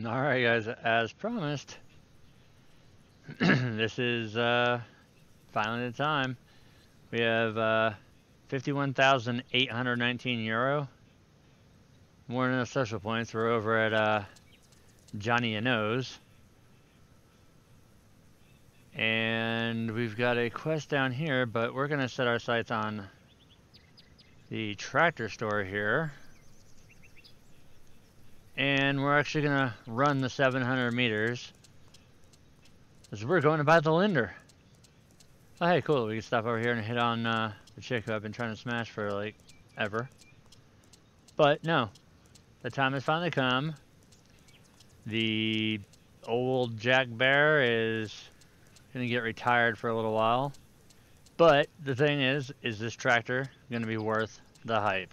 Alright guys, as promised, this is finally the time. We have 51,819 euro. More than enough social points. We're over at Johnny Knows. And we've got a quest down here, but we're going to set our sights on the tractor store here. And we're actually going to run the 700 meters. Because we're going to buy the Linder. Oh, hey, cool. We can stop over here and hit on the chick who I've been trying to smash for, like, ever. But, no. The time has finally come. The old Jack Bear is going to get retired for a little while. But, the thing is this tractor going to be worth the hype?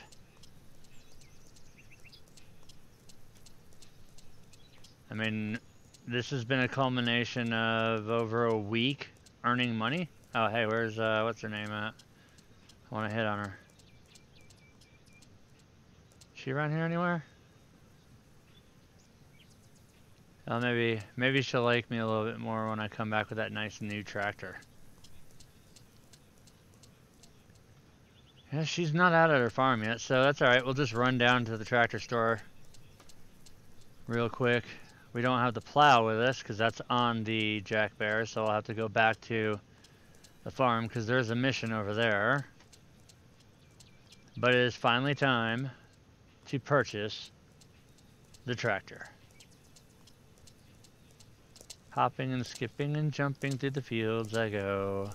I mean, this has been a culmination of over a week earning money. Oh, hey, where's, what's her name at? I want to hit on her. Is she around here anywhere? Oh, maybe she'll like me a little bit more when I come back with that nice new tractor. Yeah, she's not out at her farm yet, so that's alright. We'll just run down to the tractor store real quick. We don't have the plow with us because that's on the Jack Bear, so I'll have to go back to the farm because there's a mission over there. But it is finally time to purchase the tractor. Hopping and skipping and jumping through the fields I go.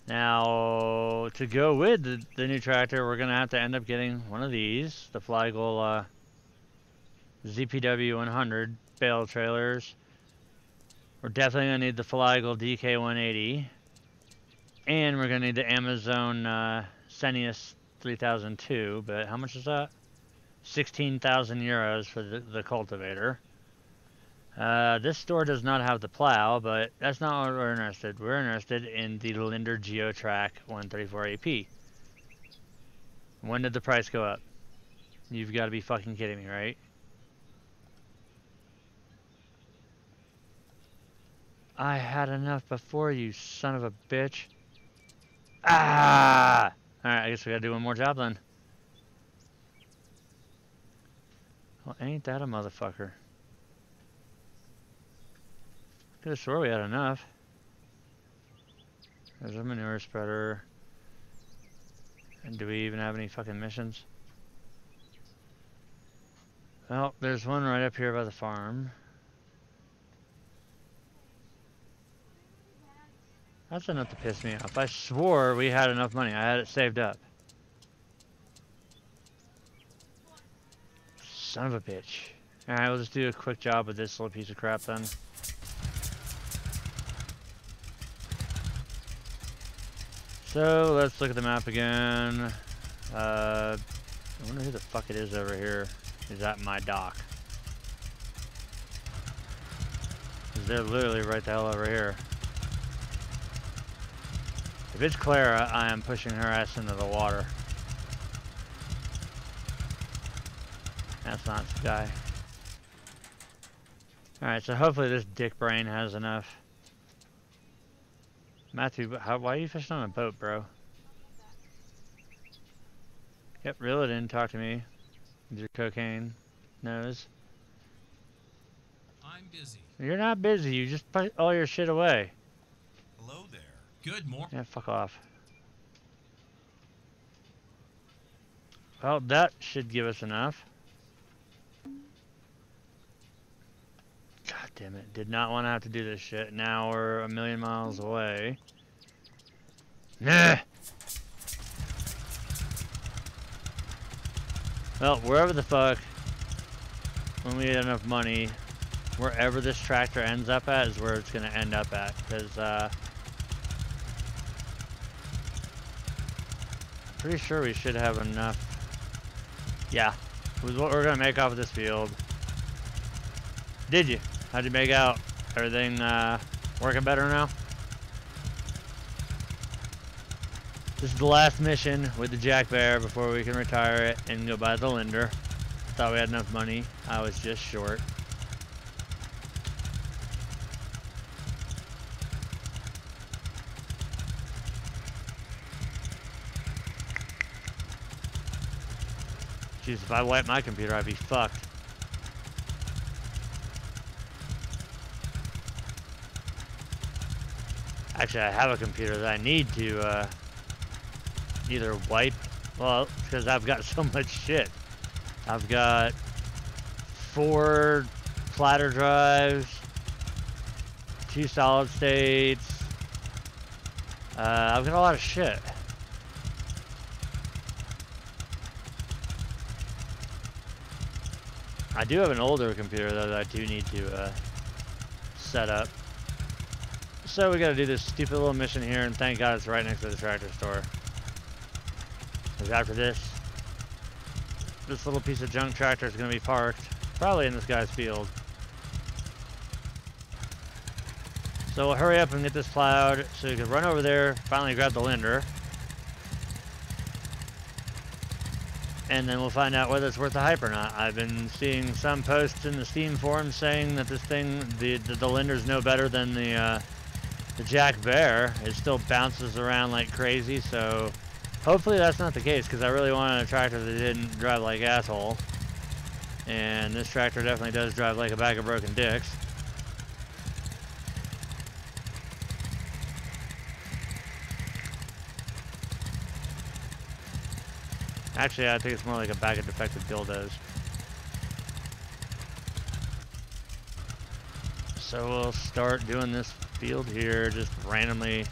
Now, to go with the new tractor, we're going to have to end up getting one of these, the Flygoal ZPW 100 bale trailers. We're definitely going to need the Flygoal DK 180. And we're going to need the Amazon Senius 3002, but how much is that? 16,000 euros for the cultivator. This store does not have the plow, but that's not what we're interested. We're interested in the Linder GeoTrack 134 AP. When did the price go up? You've got to be fucking kidding me, right? I had enough before, you son of a bitch. Ah! Alright, I guess we gotta do one more job then. Well, ain't that a motherfucker? Could have swore we had enough. There's a manure spreader. And do we even have any fucking missions? Well, there's one right up here by the farm. That's enough to piss me off. I swore we had enough money. I had it saved up. Son of a bitch. Alright, we'll just do a quick job with this little piece of crap then. So, let's look at the map again. I wonder who the fuck it is over here. Is at my dock. Because they're literally right the hell over here. If it's Clara, I am pushing her ass into the water. That's not the guy. Alright, so hopefully this dick brain has enough. Matthew, why are you fishing on a boat, bro? Yep, reel it in, talk to me. With your cocaine nose. I'm busy. You're not busy, you just put all your shit away. Hello there. Good morning. Yeah, fuck off. Well, that should give us enough. God damn it. Did not want to have to do this shit. Now we're a million miles away. Nah! Well, wherever the fuck, when we get enough money, wherever this tractor ends up at is where it's going to end up at. Because, pretty sure we should have enough. Yeah, was what we're gonna make off of this field. Did you? How'd you make out? Everything working better now? This is the last mission with the Jack Bear before we can retire it and go buy the Linder. Thought we had enough money. I was just short. Jeez, if I wipe my computer, I'd be fucked. Actually, I have a computer that I need to either wipe, well, because I've got so much shit. I've got 4 platter drives, 2 solid states. I've got a lot of shit. I do have an older computer though that I do need to set up. So we gotta do this stupid little mission here, and thank God it's right next to the tractor store. Because after this little piece of junk tractor is gonna be parked, probably in this guy's field. So we'll hurry up and get this plowed so we can run over there, finally grab the Linder. And then we'll find out whether it's worth the hype or not. I've been seeing some posts in the Steam forums saying that this thing, the Linder's no better than the Jack Bear. It still bounces around like crazy, so hopefully that's not the case, because I really wanted a tractor that didn't drive like asshole. And this tractor definitely does drive like a bag of broken dicks. Actually, I think it's more like a bag of defective dildos. So we'll start doing this field here, just randomly.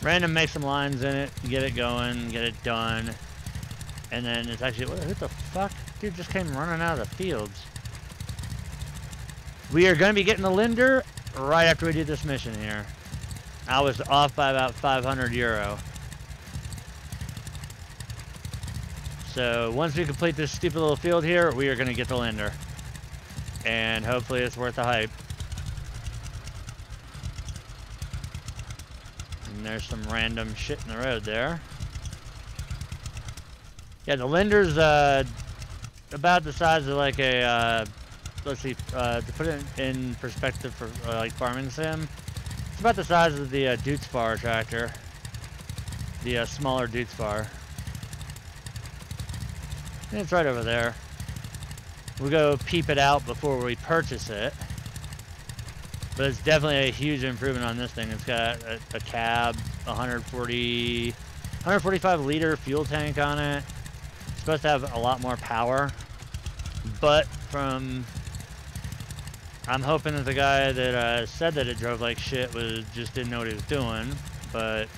Make some lines in it, get it going, get it done. And then it's actually, what the fuck? Dude just came running out of the fields. We are going to be getting the Linder right after we do this mission here. I was off by about 500 euro. So once we complete this stupid little field here, we are going to get the Linder. And hopefully it's worth the hype. And there's some random shit in the road there. Yeah, the Linder's about the size of like a, let's see, to put it in perspective for like farming sim, it's about the size of the Dutzfar tractor. The smaller Dutzfar. And it's right over there. We'll go peep it out before we purchase it. But it's definitely a huge improvement on this thing. It's got a cab, 145 liter fuel tank on it. It's supposed to have a lot more power. But I'm hoping that the guy that said that it drove like shit just didn't know what he was doing. But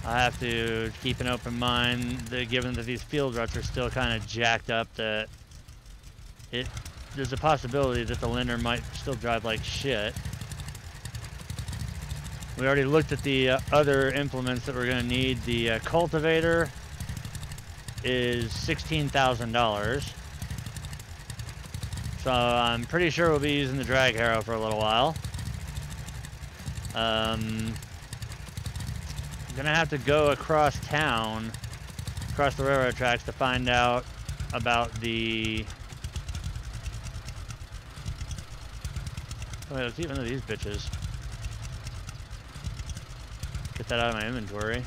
I have to keep an open mind that given that these field ruts are still kind of jacked up, that there's a possibility that the Linder might still drive like shit. We already looked at the other implements that we're going to need. The cultivator is $16,000. So I'm pretty sure we'll be using the drag harrow for a little while. I'm gonna have to go across town, across the railroad tracks, to find out about the... Wait, let's even know these bitches. Get that out of my inventory.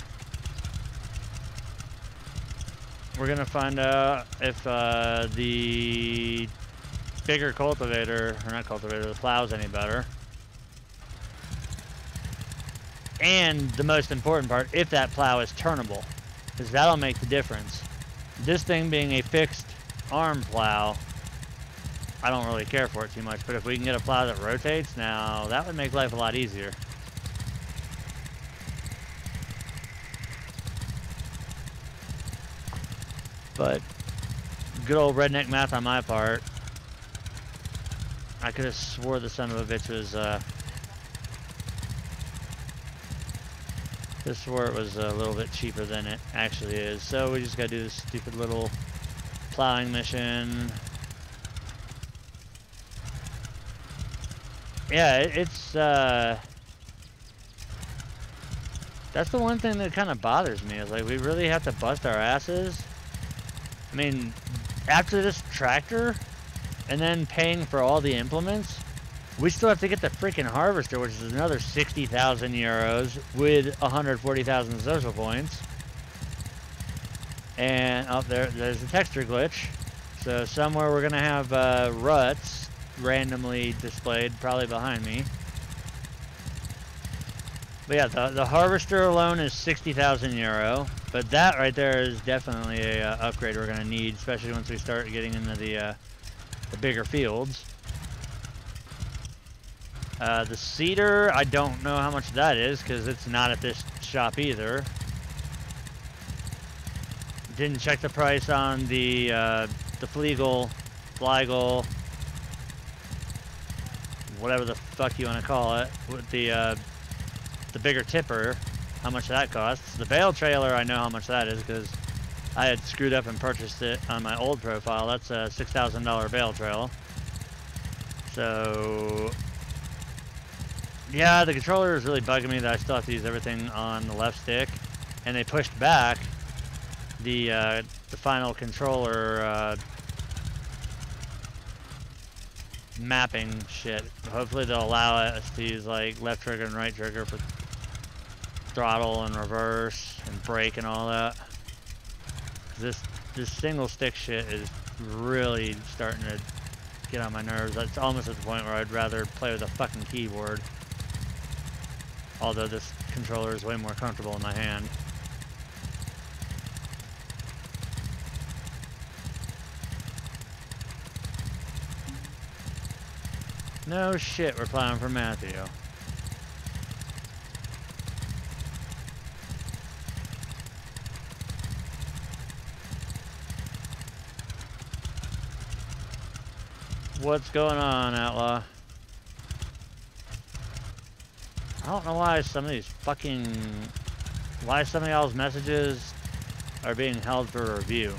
We're gonna find out if the bigger cultivator, or not cultivator, the plow's any better. And the most important part, if that plow is turnable, because that'll make the difference. This thing being a fixed arm plow, I don't really care for it too much, but if we can get a plow that rotates, now that would make life a lot easier. But good old redneck math on my part. I could have swore the son of a bitch was this swore it was a little bit cheaper than it actually is. So we just gotta do this stupid little plowing mission. Yeah, it's That's the one thing that kind of bothers me, is like we really have to bust our asses. I mean, after this tractor and then paying for all the implements, we still have to get the freaking harvester, which is another 60,000 euros with 140,000 social points. And up there's a texture glitch. So somewhere we're gonna have ruts randomly displayed, probably behind me. But yeah, the harvester alone is 60,000 euro. But that right there is definitely a upgrade we're gonna need, especially once we start getting into the bigger fields. The seeder, I don't know how much that is because it's not at this shop either. Didn't check the price on the Fliegel, whatever the fuck you want to call it, with the bigger tipper, how much that costs. The bale trailer, I know how much that is because I had screwed up and purchased it on my old profile. That's a $6,000 bale trailer. So yeah, the controller is really bugging me that I still have to use everything on the left stick, and they pushed back the final controller mapping shit. Hopefully they'll allow us to use like left trigger and right trigger for throttle and reverse and brake and all that. This single stick shit is really starting to get on my nerves. It's almost at the point where I'd rather play with a fucking keyboard. Although this controller is way more comfortable in my hand. No shit, we're plowing for Matthew. What's going on, Outlaw? I don't know why some of these fucking... why some of y'all's messages are being held for review.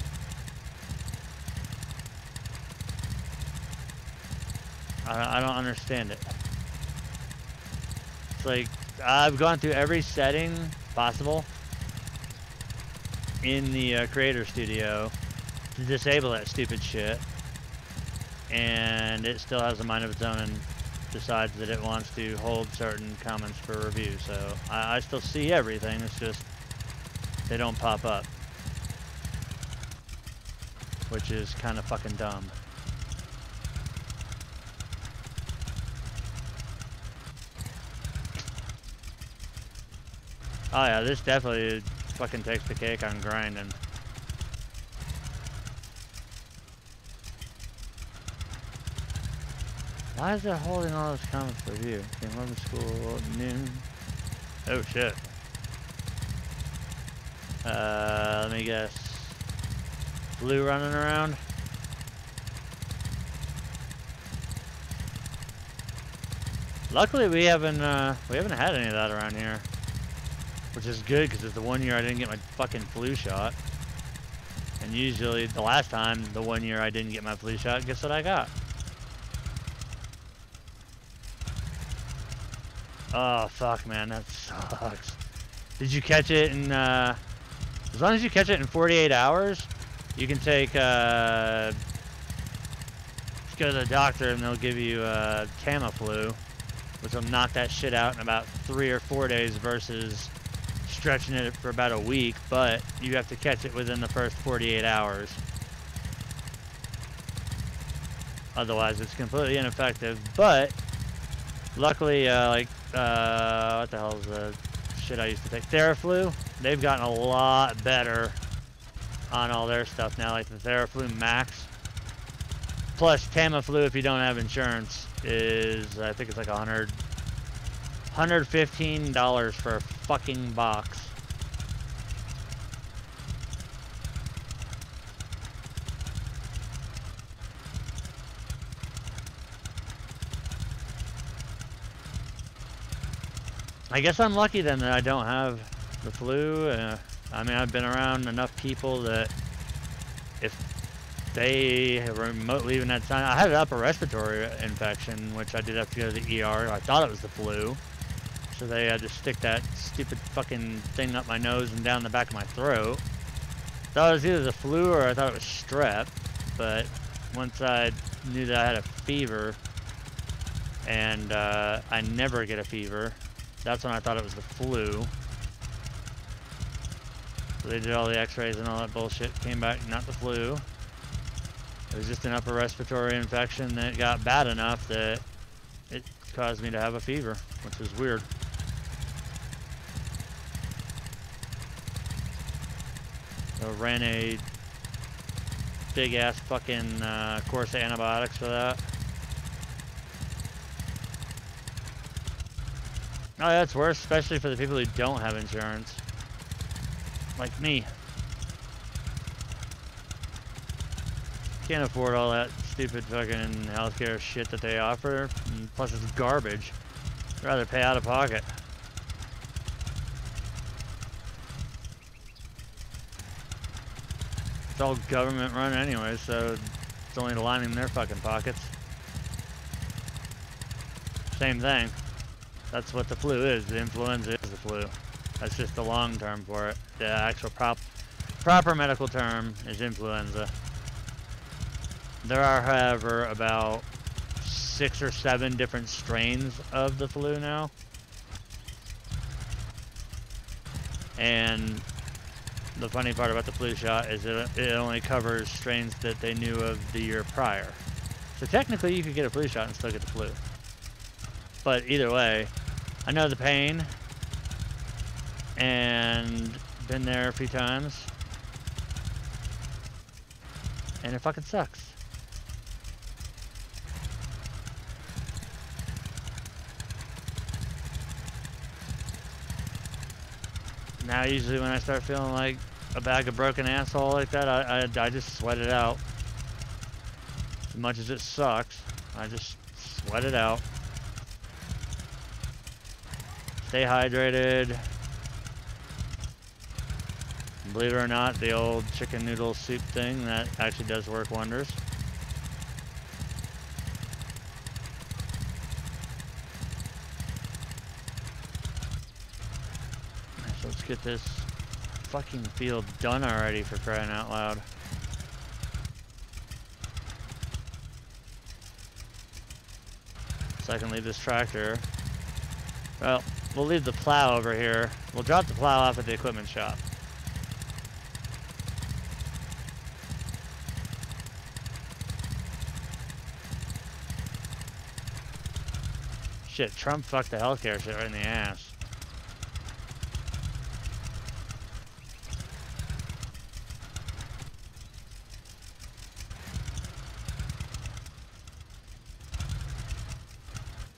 I don't understand it. It's like, I've gone through every setting possible in the Creator Studio to disable that stupid shit. And it still has a mind of its own and decides that it wants to hold certain comments for review. So I still see everything, it's just they don't pop up, which is kind of fucking dumb. Oh yeah, this definitely fucking takes the cake on grinding. Why is it holding all those comments for review? Came home from school at noon. Oh shit. Let me guess. Blue running around? Luckily we haven't had any of that around here. Which is good because it's the one year I didn't get my fucking flu shot. And usually the last time, the one year I didn't get my flu shot, guess what I got? Oh fuck, man, that sucks. Did you catch it in, as long as you catch it in 48 hours, you can take, just go to the doctor and they'll give you, Tamiflu, which will knock that shit out in about 3 or 4 days versus stretching it for about a week, but you have to catch it within the first 48 hours. Otherwise, it's completely ineffective, but luckily, what the hell is the shit I used to take? Theraflu. They've gotten a lot better on all their stuff now, like the Theraflu Max. Plus Tamiflu, if you don't have insurance, is, I think it's like $115 for a fucking box. I guess I'm lucky then that I don't have the flu. I mean, I've been around enough people that if they remotely even had sign, I had an upper respiratory infection, which I did have to go to the ER. I thought it was the flu. so they had to stick that stupid fucking thing up my nose and down the back of my throat. Thought it was either the flu or I thought it was strep, but once I knew that I had a fever, and I never get a fever, that's when I thought it was the flu. So they did all the x-rays and all that bullshit, came back not the flu. It was just an upper respiratory infection that got bad enough that it caused me to have a fever, which was weird. So ran a big ass fucking course of antibiotics for that. Oh, that's worse, especially for the people who don't have insurance. Like me. Can't afford all that stupid fucking healthcare shit that they offer, and plus it's garbage. I'd rather pay out of pocket. It's all government run anyway, so it's only lining their fucking pockets. Same thing. That's what the flu is. The influenza is the flu. That's just the long term for it. The actual proper medical term is influenza. There are, however, about 6 or 7 different strains of the flu now. And the funny part about the flu shot is that it only covers strains that they knew of the year prior. So technically you could get a flu shot and still get the flu. But either way, I know the pain and been there a few times. And it fucking sucks. Now usually when I start feeling like a bag of broken asshole like that, I just sweat it out. As much as it sucks, I just sweat it out. Stay hydrated. Believe it or not, the old chicken noodle soup thing, that actually does work wonders. So let's get this fucking field done already, for crying out loud. So I can leave this tractor. Well, we'll leave the plow over here. We'll drop the plow off at the equipment shop. Shit, Trump fucked the healthcare shit right in the ass.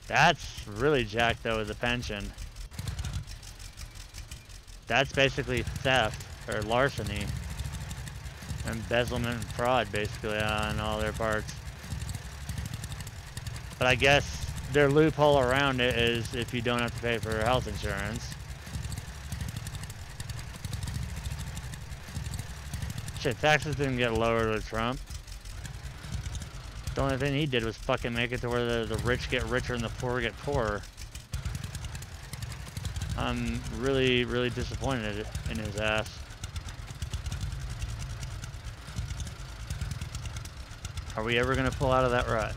That's really jacked though with the pension. That's basically theft or larceny. Embezzlement and fraud basically on all their parts. But I guess their loophole around it is if you don't have to pay for health insurance. Shit, taxes didn't get lowered with Trump. The only thing he did was fucking make it to where the rich get richer and the poor get poorer. I'm really, really disappointed in his ass. Are we ever gonna pull out of that rut?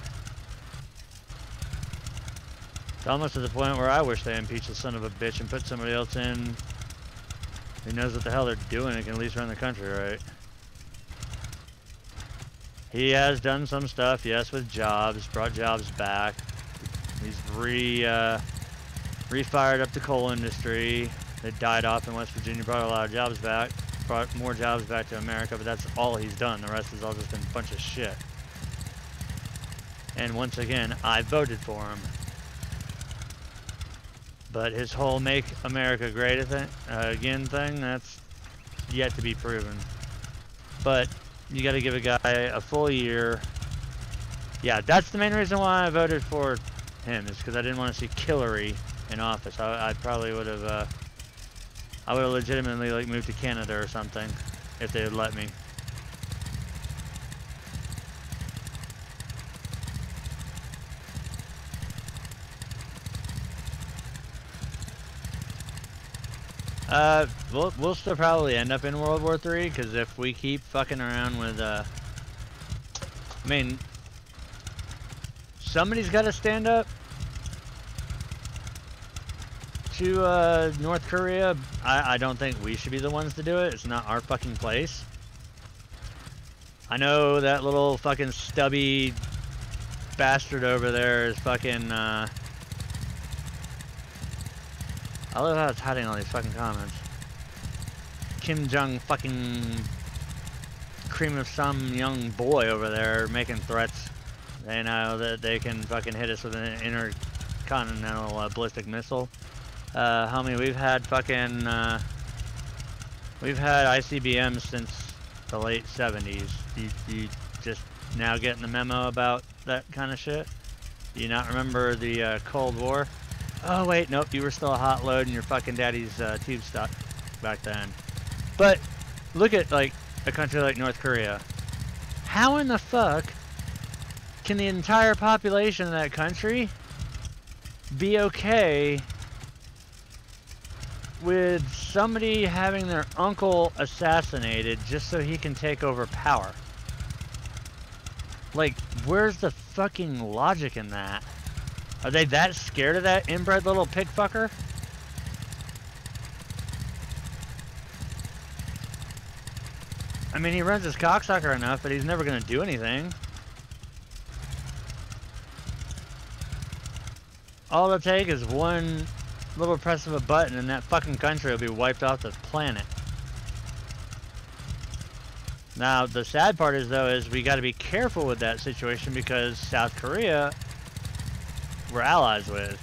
It's almost to the point where I wish they impeached the son of a bitch and put somebody else in who knows what the hell they're doing and can at least run the country right. He has done some stuff, yes, with jobs, brought jobs back. He's re-fired up the coal industry. It died off in West Virginia, brought a lot of jobs back, brought more jobs back to America, but that's all he's done. The rest has all just been a bunch of shit. And once again, I voted for him. But his whole Make America Great Again thing, that's yet to be proven. But you gotta give a guy a full year. Yeah, that's the main reason why I voted for him, is because I didn't want to see Hillary in office. I probably would have, I would have legitimately like moved to Canada or something if they would let me. We'll still probably end up in World War III, because if we keep fucking around with, I mean, somebody's got to stand up to, North Korea. I don't think we should be the ones to do it. It's not our fucking place. I know that little fucking stubby bastard over there is fucking, I love how it's hiding all these fucking comments. Kim Jong fucking cream of some young boy over there making threats. They know that they can fucking hit us with an intercontinental ballistic missile. Homie, we've had fucking, we've had ICBMs since the late 70s. You just now getting the memo about that kind of shit? Do you not remember the Cold War? Oh wait, nope, you were still a hot load in your fucking daddy's tube stock back then. But look at like a country like North Korea. How in the fuck can the entire population of that country be okay with somebody having their uncle assassinated just so he can take over power? Like, where's the fucking logic in that? Are they that scared of that inbred little pig fucker? I mean, he runs his cocksucker enough, but he's never gonna do anything. All it'll take is one little press of a button and that fucking country will be wiped off the planet. Now, the sad part is, though, is we gotta be careful with that situation because South Korea we're allies with.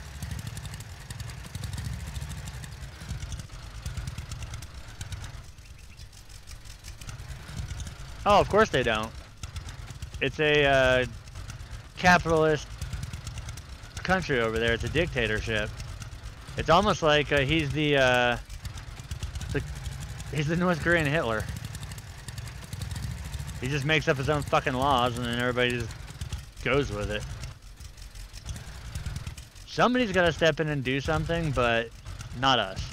Oh, of course they don't. It's a capitalist country over there. It's a dictatorship. It's almost like he's the North Korean Hitler. He just makes up his own fucking laws and then everybody just goes with it. Somebody's got to step in and do something, but not us.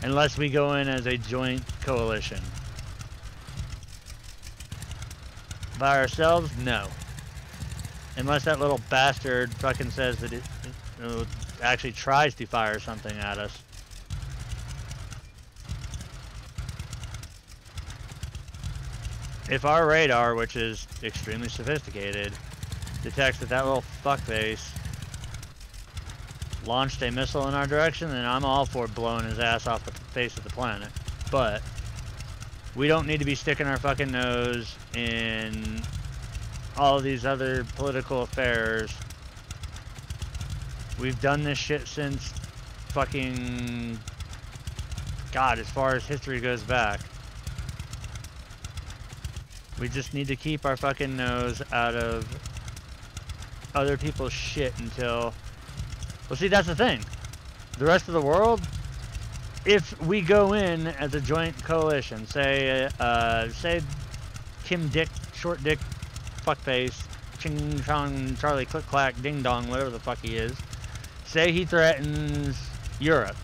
Unless we go in as a joint coalition. By ourselves, no. Unless that little bastard fucking says that it actually tries to fire something at us. If our radar, which is extremely sophisticated, detects that that little fuckface launched a missile in our direction, then I'm all for blowing his ass off the face of the planet. But we don't need to be sticking our fucking nose in all of these other political affairs. We've done this shit since fucking God, as far as history goes back. We just need to keep our fucking nose out of other people's shit until... Well, see, that's the thing. The rest of the world, if we go in as a joint coalition, say Kim Dick, Short Dick, Fuckface, Ching Chong, Charlie Click Clack, Ding Dong, whatever the fuck he is, say he threatens Europe,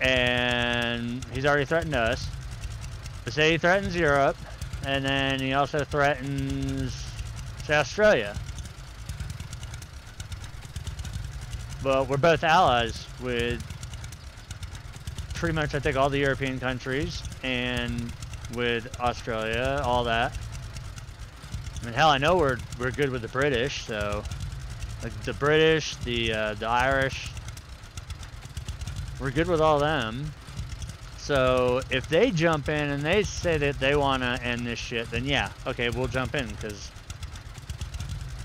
and he's already threatened us, but say he threatens Europe, and then he also threatens, say, Australia. Well, we're both allies with pretty much, I think, all the European countries, and with Australia, all that. I mean, hell, I know we're good with the British, so like the British, the Irish, we're good with all them. So if they jump in and they say that they want to end this shit, then yeah, okay, we'll jump in, because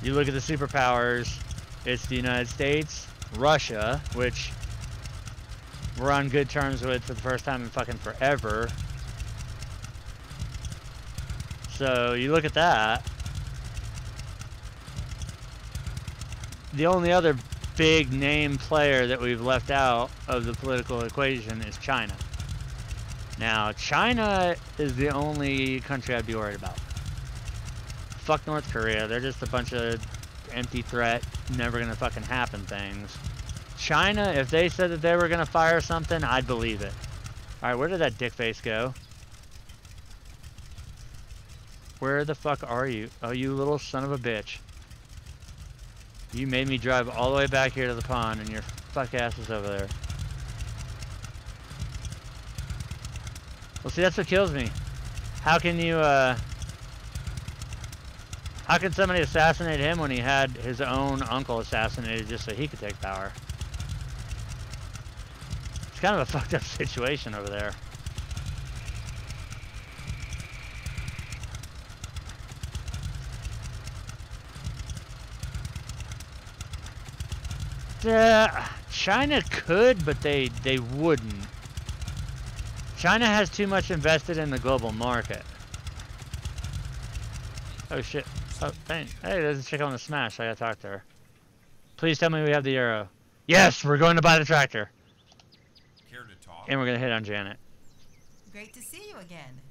you look at the superpowers, it's the United States, Russia, which we're on good terms with for the first time in fucking forever. So you look at that. The only other big name player that we've left out of the political equation is China. Now, China is the only country I'd be worried about. Fuck North Korea. They're just a bunch of empty threat, never gonna fucking happen things. China, if they said that they were going to fire something, I'd believe it. Alright, where did that dick face go? Where the fuck are you? Oh, you little son of a bitch. You made me drive all the way back here to the pond, and your fuck ass is over there. Well, see, that's what kills me. How can you, how can somebody assassinate him when he had his own uncle assassinated just so he could take power? It's kind of a fucked up situation over there. China could, but they wouldn't. China has too much invested in the global market. Oh shit. Oh, dang. Hey, there's a chick on the smash. I gotta talk to her. Please tell me we have the arrow. Yes, we're going to buy the tractor. Care to talk? And we're gonna hit on Janet. Great to see you again.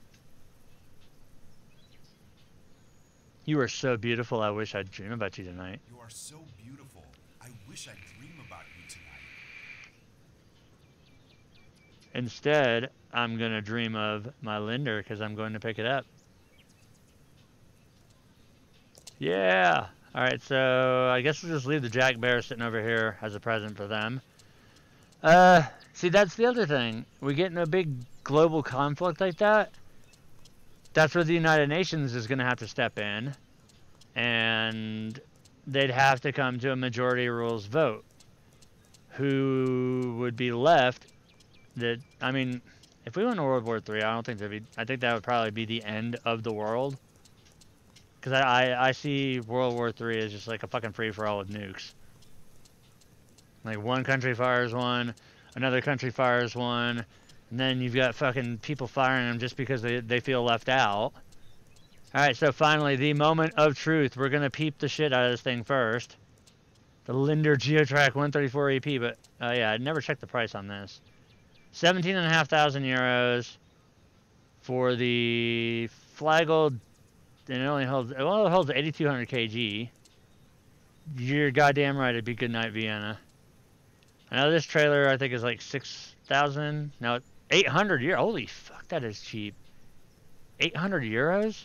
You are so beautiful. I wish I'd dream about you tonight. You are so beautiful. I wish I'd dream about you tonight. Instead, I'm gonna dream of my Linder because I'm going to pick it up. Yeah. All right. So I guess we'll just leave the Jack Bear sitting over here as a present for them. See, that's the other thing. We get in a big global conflict like that. That's where the United Nations is gonna have to step in, and they'd have to come to a majority rules vote. Who would be left? That, I mean, if we went to World War III, I don't think there'd be. I think that would probably be the end of the world. Because I see World War III as just like a fucking free for all with nukes. Like one country fires one, another country fires one, and then you've got fucking people firing them just because they feel left out. Alright, so finally, the moment of truth. We're gonna peep the shit out of this thing first. The Linder Geotrack 134 EP, but yeah, I never checked the price on this. 17,500 euros for the Flagel, and it only holds, well, it holds 8,200 kg. You're goddamn right, it'd be Goodnight Vienna. I know this trailer, I think, is like 6,000. No, 800 euros. Holy fuck, that is cheap. 800 euros?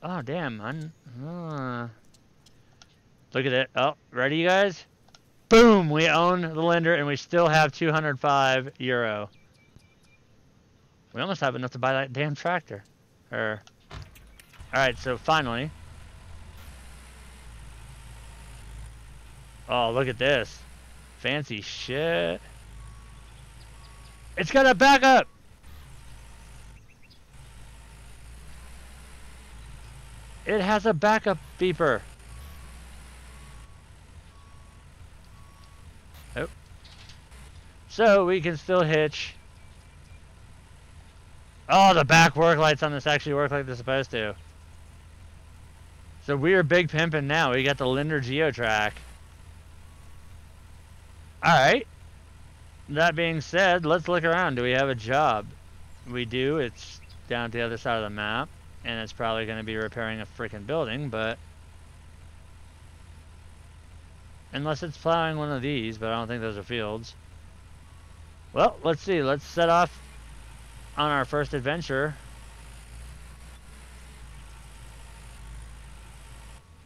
Oh, damn. Look at it. Oh, ready, you guys? Boom! We own the Linder, and we still have 205 euro. We almost have enough to buy that damn tractor. Alright, so finally. Oh, look at this. Fancy shit. It's got a backup! It has a backup beeper. Oh. So we can still hitch. Oh, the back work lights on this actually work like they're supposed to. So we are big pimping now. We got the Linder Geotrack. Alright. That being said, let's look around. Do we have a job? We do. It's down at the other side of the map. And it's probably going to be repairing a freaking building, but... Unless it's plowing one of these, but I don't think those are fields. Well, let's see. Let's set off on our first adventure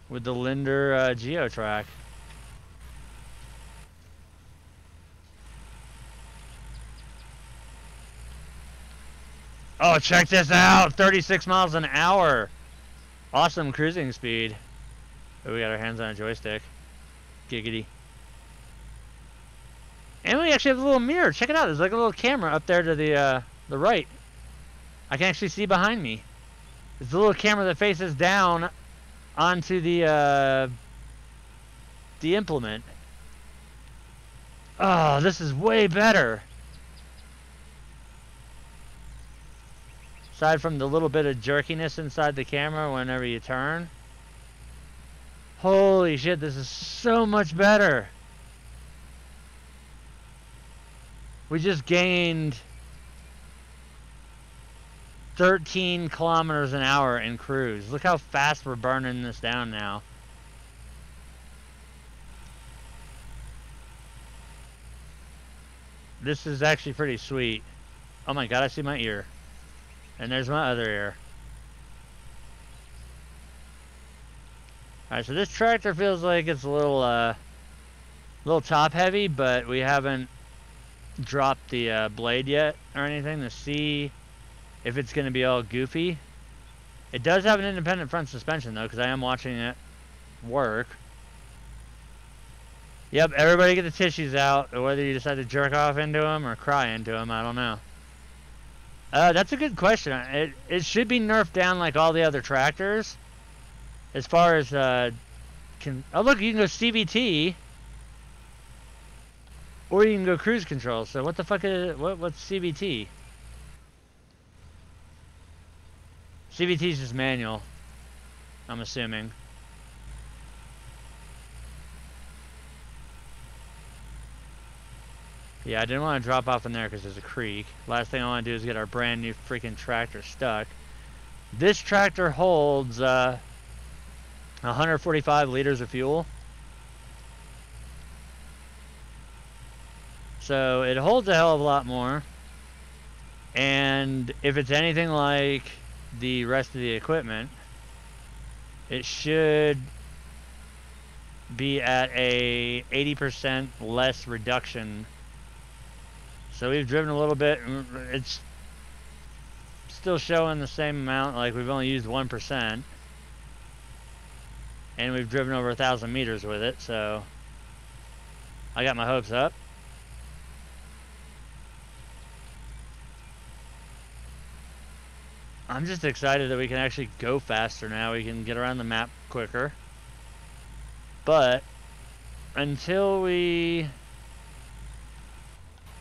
with the Linder Geotrack. Oh, check this out! 36 miles an hour! Awesome cruising speed. Oh, we got our hands on a joystick. Giggity. And we actually have a little mirror. Check it out. There's like a little camera up there to the right. I can actually see behind me. There's a little camera that faces down onto the implement. Oh, this is way better. Aside from the little bit of jerkiness inside the camera whenever you turn. Holy shit, this is so much better. We just gained 13 kilometers an hour in cruise. Look how fast we're burning this down now. this is actually pretty sweet. Oh my god, I see my ear. And there's my other ear. Alright, so this tractor feels like it's a little top heavy, but we haven't dropped the blade yet or anything to see if it's going to be all goofy. It does have an independent front suspension though, because I am watching it work. Yep, everybody get the tissues out, or whether you decide to jerk off into them or cry into them, I don't know. That's a good question. It should be nerfed down like all the other tractors. As far as, oh look, you can go CVT. Or you can go cruise control. So what the fuck is, what's CVT? CVT is just manual, I'm assuming. Yeah, I didn't want to drop off in there because there's a creek. Last thing I want to do is get our brand new freaking tractor stuck. This tractor holds 145 liters of fuel. So it holds a hell of a lot more. And if it's anything like the rest of the equipment, it should be at a 80% less reduction. So we've driven a little bit, it's still showing the same amount, like we've only used 1%. And we've driven over 1,000 meters with it, so I got my hopes up. I'm just excited that we can actually go faster now. We can get around the map quicker. But until we...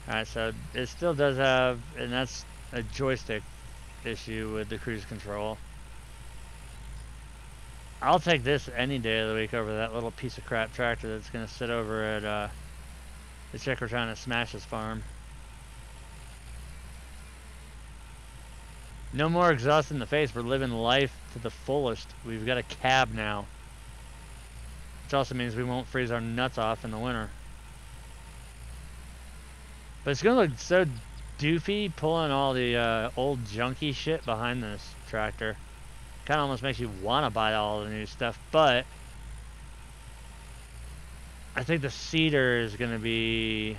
Alright, so it still does have... And that's a joystick issue with the cruise control. I'll take this any day of the week over that little piece of crap tractor that's going to sit over at the chick we're trying to smash his farm. No more exhaust in the face. We're living life to the fullest. We've got a cab now. Which also means we won't freeze our nuts off in the winter. But it's going to look so doofy pulling all the old junky shit behind this tractor. Kind of almost makes you want to buy all the new stuff. But I think the seeder is going to be...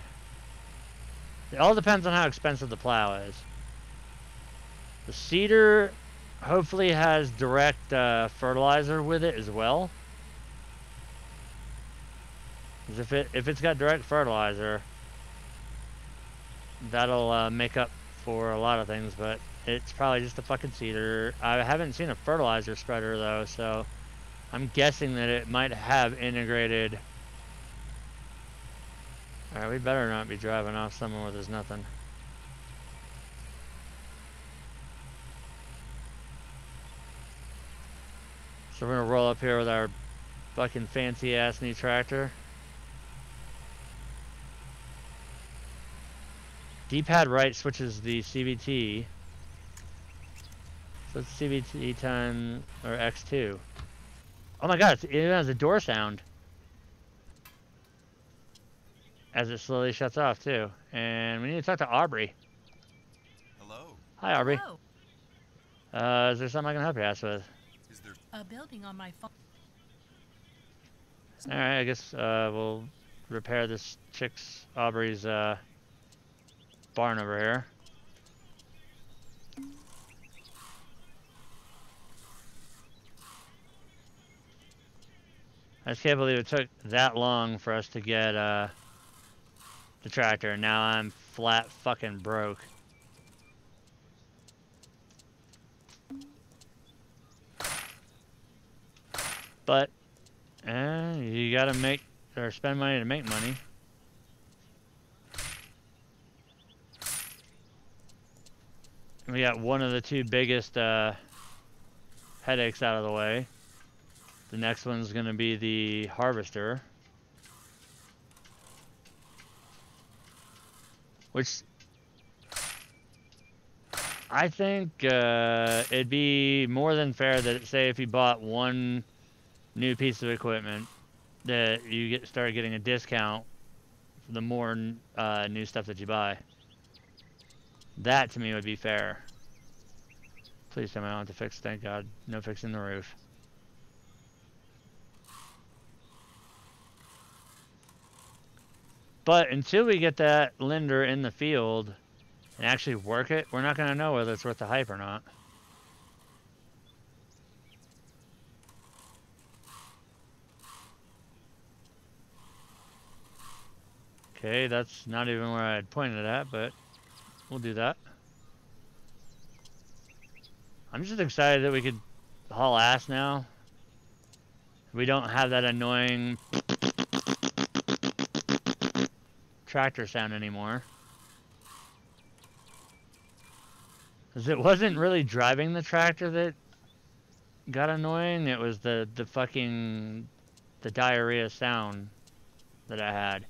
It all depends on how expensive the plow is. The seeder hopefully has direct fertilizer with it as well. Because if it's got direct fertilizer, that'll make up for a lot of things, but it's probably just a fucking seeder. I haven't seen a fertilizer spreader though, so I'm guessing that it might have integrated. Alright, we better not be driving off somewhere where there's nothing. So we're gonna roll up here with our fucking fancy ass new tractor. D-pad right switches the CVT. So it's CVT time or X2. Oh my god, it has a door sound. As it slowly shuts off too. And we need to talk to Aubrey. Hello. Hi Aubrey. Hello. Is there something I can help you out with? Is there... A building on my phone. Alright, I guess we'll repair this chick's, Aubrey's barn over here. I just can't believe it took that long for us to get the tractor, and now I'm flat fucking broke. But you gotta make or spend money to make money. We got one of the two biggest headaches out of the way. The next one's gonna be the harvester, which I think it'd be more than fair that, say, if you bought one new piece of equipment, that you start getting a discount the more new stuff that you buy. That to me would be fair. Please tell me I don't have to fix, thank God. No fixing the roof. But until we get that Linder in the field and actually work it, we're not going to know whether it's worth the hype or not. Okay, that's not even where I had pointed at, but we'll do that. I'm just excited that we could haul ass now. We don't have that annoying tractor sound anymore. Because it wasn't really driving the tractor that got annoying, it was the fucking diarrhea sound that I had.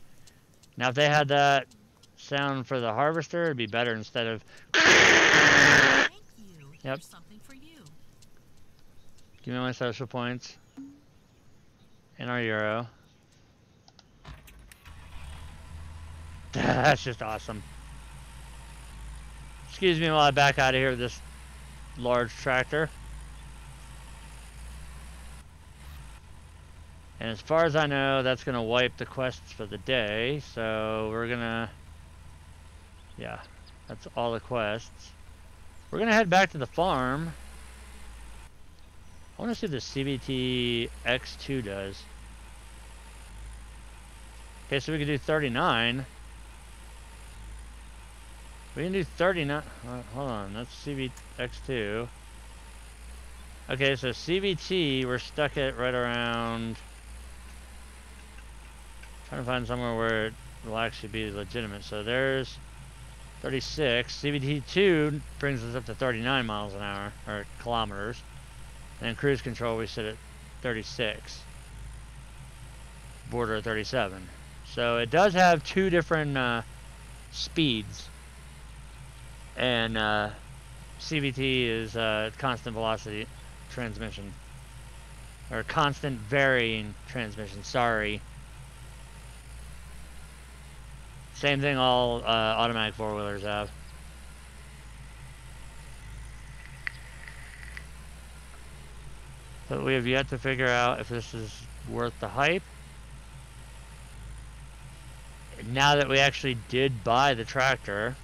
Now if they had that sound for the harvester, it'd be better instead of Thank you. Yep. Here's something for you. Give me my social points. And our euro. That's just awesome. Excuse me while I back out of here with this large tractor. And as far as I know, that's going to wipe the quests for the day. So we're going to... Yeah, that's all the quests. We're going to head back to the farm. I want to see what the CBT X2 does. Okay, so we can do 39. We can do 39. Hold on, that's CBX2. Okay, so CBT, we're stuck at right around... Trying to find somewhere where it will actually be legitimate. So there's 36. CBT2 brings us up to 39 miles an hour, or kilometers. And cruise control we sit at 36. Border at 37. So it does have two different speeds. And CVT is constant velocity transmission. Or constant varying transmission, sorry. Same thing all automatic four-wheelers have. But we have yet to figure out if this is worth the hype. Now that we actually did buy the tractor,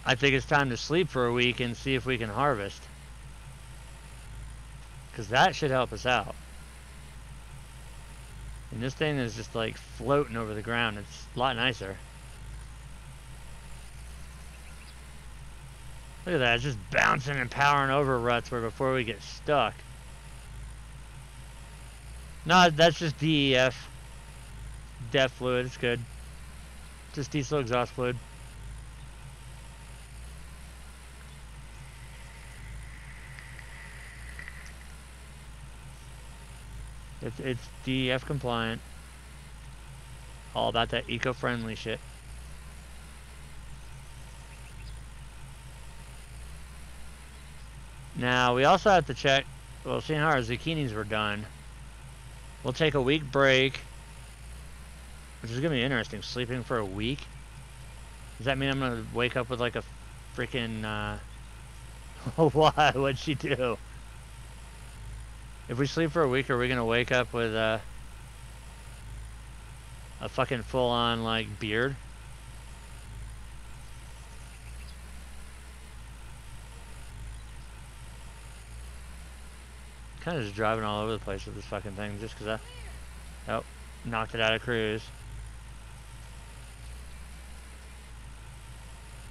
I think it's time to sleep for a week and see if we can harvest. Because that should help us out. And this thing is just like floating over the ground. It's a lot nicer. Look at that, it's just bouncing and powering over ruts where before we get stuck. No, that's just DEF. DEF fluid, it's good. Just diesel exhaust fluid. It's DEF compliant. All about that eco-friendly shit. Now, we also have to check, well, seeing how our zucchinis were done, we'll take a week break, which is going to be interesting, sleeping for a week. Does that mean I'm going to wake up with like a freaking, why? What'd she do? If we sleep for a week, are we going to wake up with a fucking full-on, like, beard? Kind of just driving all over the place with this fucking thing just because I... Oh, knocked it out of cruise.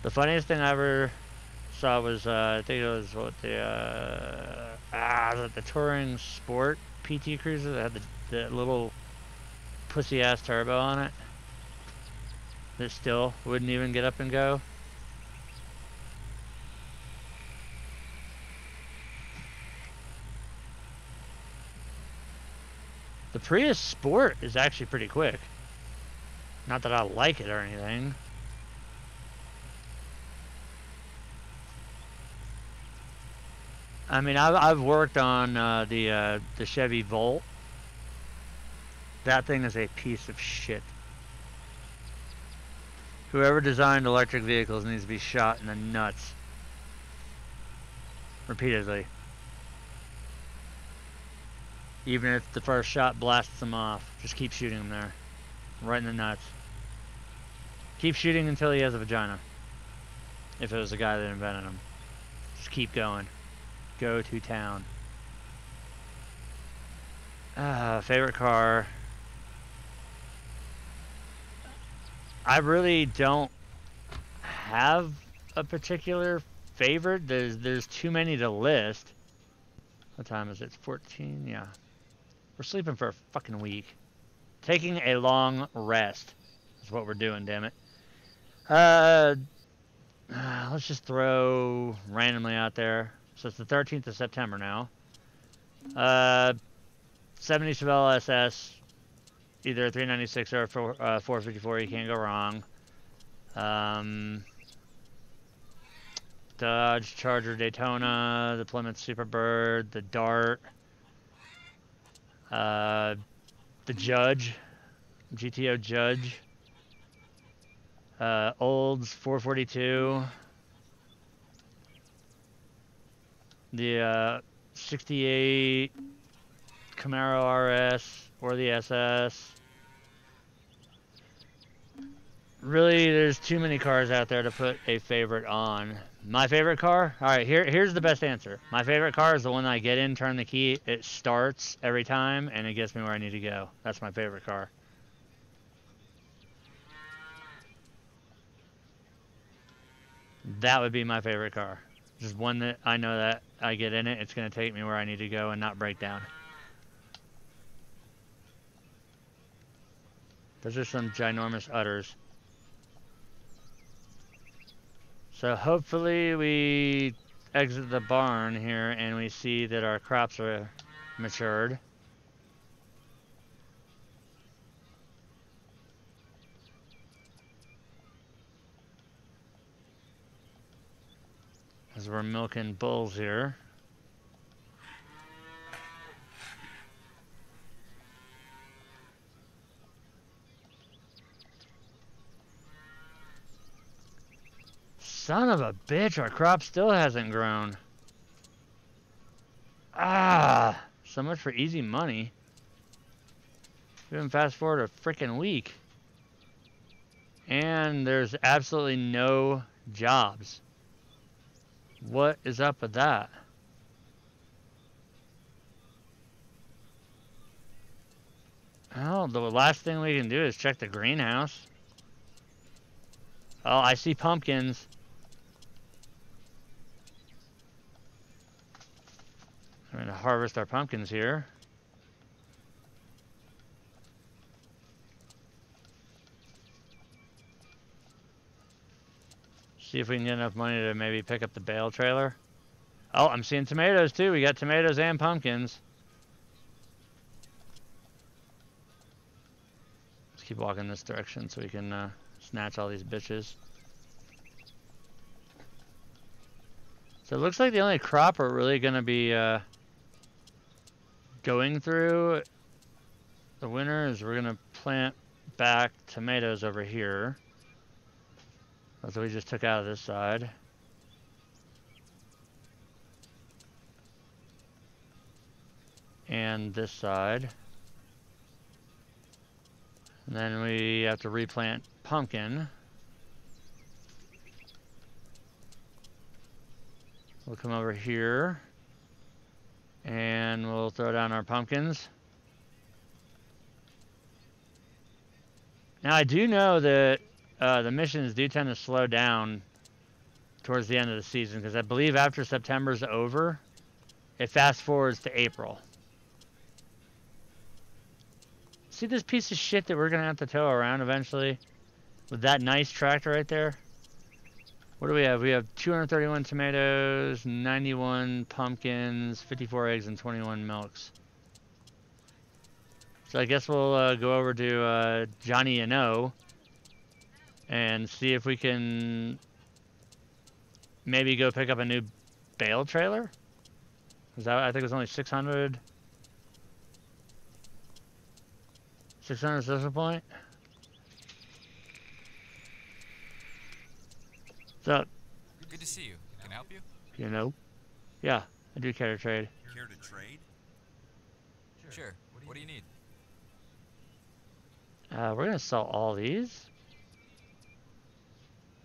The funniest thing I ever saw was, I think it was what the Touring Sport PT Cruiser that had the little pussy-ass turbo on it. That still wouldn't even get up and go. The Prius Sport is actually pretty quick. Not that I like it or anything. I mean, I've worked on the Chevy Volt, That thing is a piece of shit. Whoever designed electric vehicles needs to be shot in the nuts. Repeatedly. Even if the first shot blasts them off, just keep shooting him there. Right in the nuts. Keep shooting until he has a vagina. If it was the guy that invented him. Just keep going. Go to town. Favorite car. I really don't have a particular favorite. There's too many to list. What time is it? It's 14? Yeah. We're sleeping for a fucking week. Taking a long rest is what we're doing, damn it. Let's just throw randomly out there. So it's the 13th of September now. 70 Chevelle SS, either a 396 or a 454. You can't go wrong. Dodge Charger Daytona, the Plymouth Superbird, the Dart, the Judge, GTO Judge, Olds 442, the 68 Camaro RS or the SS. Really, there's too many cars out there to put a favorite on. My favorite car? Alright, here's the best answer. My favorite car is the one I get in, turn the key, it starts every time, and it gets me where I need to go. That's my favorite car. That would be my favorite car. Just one that I know that I get in it, it's going to take me where I need to go and not break down. Those are some ginormous udders. So hopefully we exit the barn here and we see that our crops are matured. As we're milking bulls here. Son of a bitch, our crop still hasn't grown. Ah, so much for easy money. We haven't fast forward a freaking week. And there's absolutely no jobs. What is up with that? Oh, the last thing we can do is check the greenhouse. Oh, I see pumpkins. I'm going to harvest our pumpkins here. See if we can get enough money to maybe pick up the bale trailer. Oh, I'm seeing tomatoes too. We got tomatoes and pumpkins. Let's keep walking this direction so we can snatch all these bitches. So it looks like the only crop we're really going to be going through the winter is we're going to plant back tomatoes over here. That's what we just took out of this side. And this side. And then we have to replant pumpkin. We'll come over here. And we'll throw down our pumpkins. Now I do know that the missions do tend to slow down towards the end of the season, because I believe after September's over, it fast forwards to April. See this piece of shit that we're going to have to tow around eventually? With that nice tractor right there? What do we have? We have 231 tomatoes, 91 pumpkins, 54 eggs, and 21 milks. So I guess we'll go over to Johnny and O and see if we can maybe go pick up a new bale trailer. Is that, I think it was only 600. 600 social point. What's up? Good to see you. Can I help you? You know? Yeah, I do care to trade. Care to trade? Sure. What do you need? We're gonna sell all these.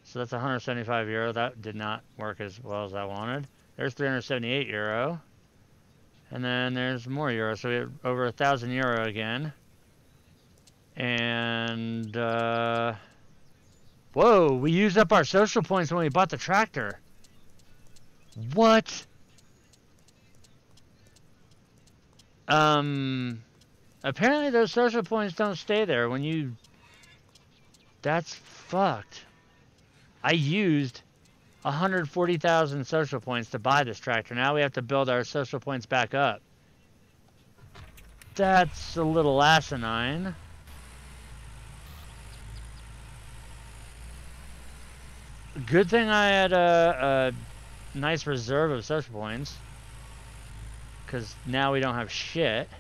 So that's 175 euro. That did not work as well as I wanted. There's 378 euro. And then there's more euro. So we have over 1,000 euro again. And, whoa, we used up our social points when we bought the tractor. What? Apparently those social points don't stay there when you... That's fucked. I used 140,000 social points to buy this tractor. Now we have to build our social points back up. That's a little asinine. Good thing I had a nice reserve of social points. Because now we don't have shit.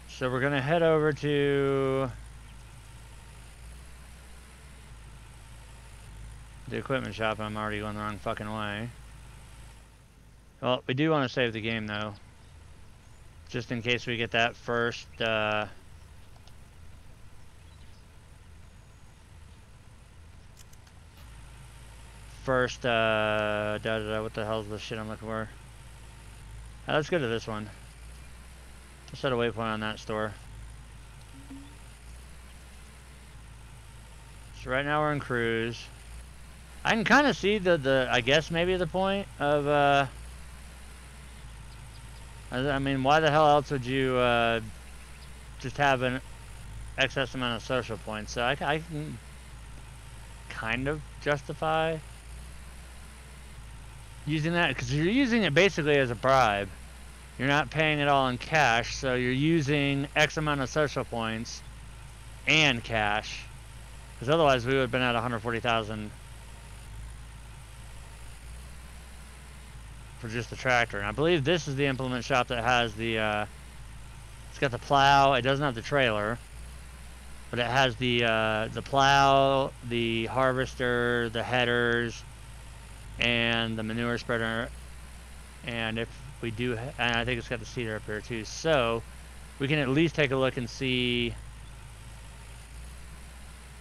So we're going to head over to the equipment shop. I'm already going the wrong fucking way. Well, we do want to save the game though. Just in case we get that first what the hell is the shit I'm looking for? Let's go to this one. Let's set a waypoint on that store. So right now we're in cruise. I can kind of see I guess maybe the point of I mean, why the hell else would you just have an excess amount of social points? So I can kind of justify using that, because you're using it basically as a bribe. You're not paying it all in cash, so you're using X amount of social points and cash. Because otherwise we would have been at 140,000 for just the tractor. And I believe this is the implement shop that has the, it's got the plow. It doesn't have the trailer, but it has the plow, the harvester, the headers, and the manure spreader. And if we do, and I think it's got the seeder up here too. So we can at least take a look and see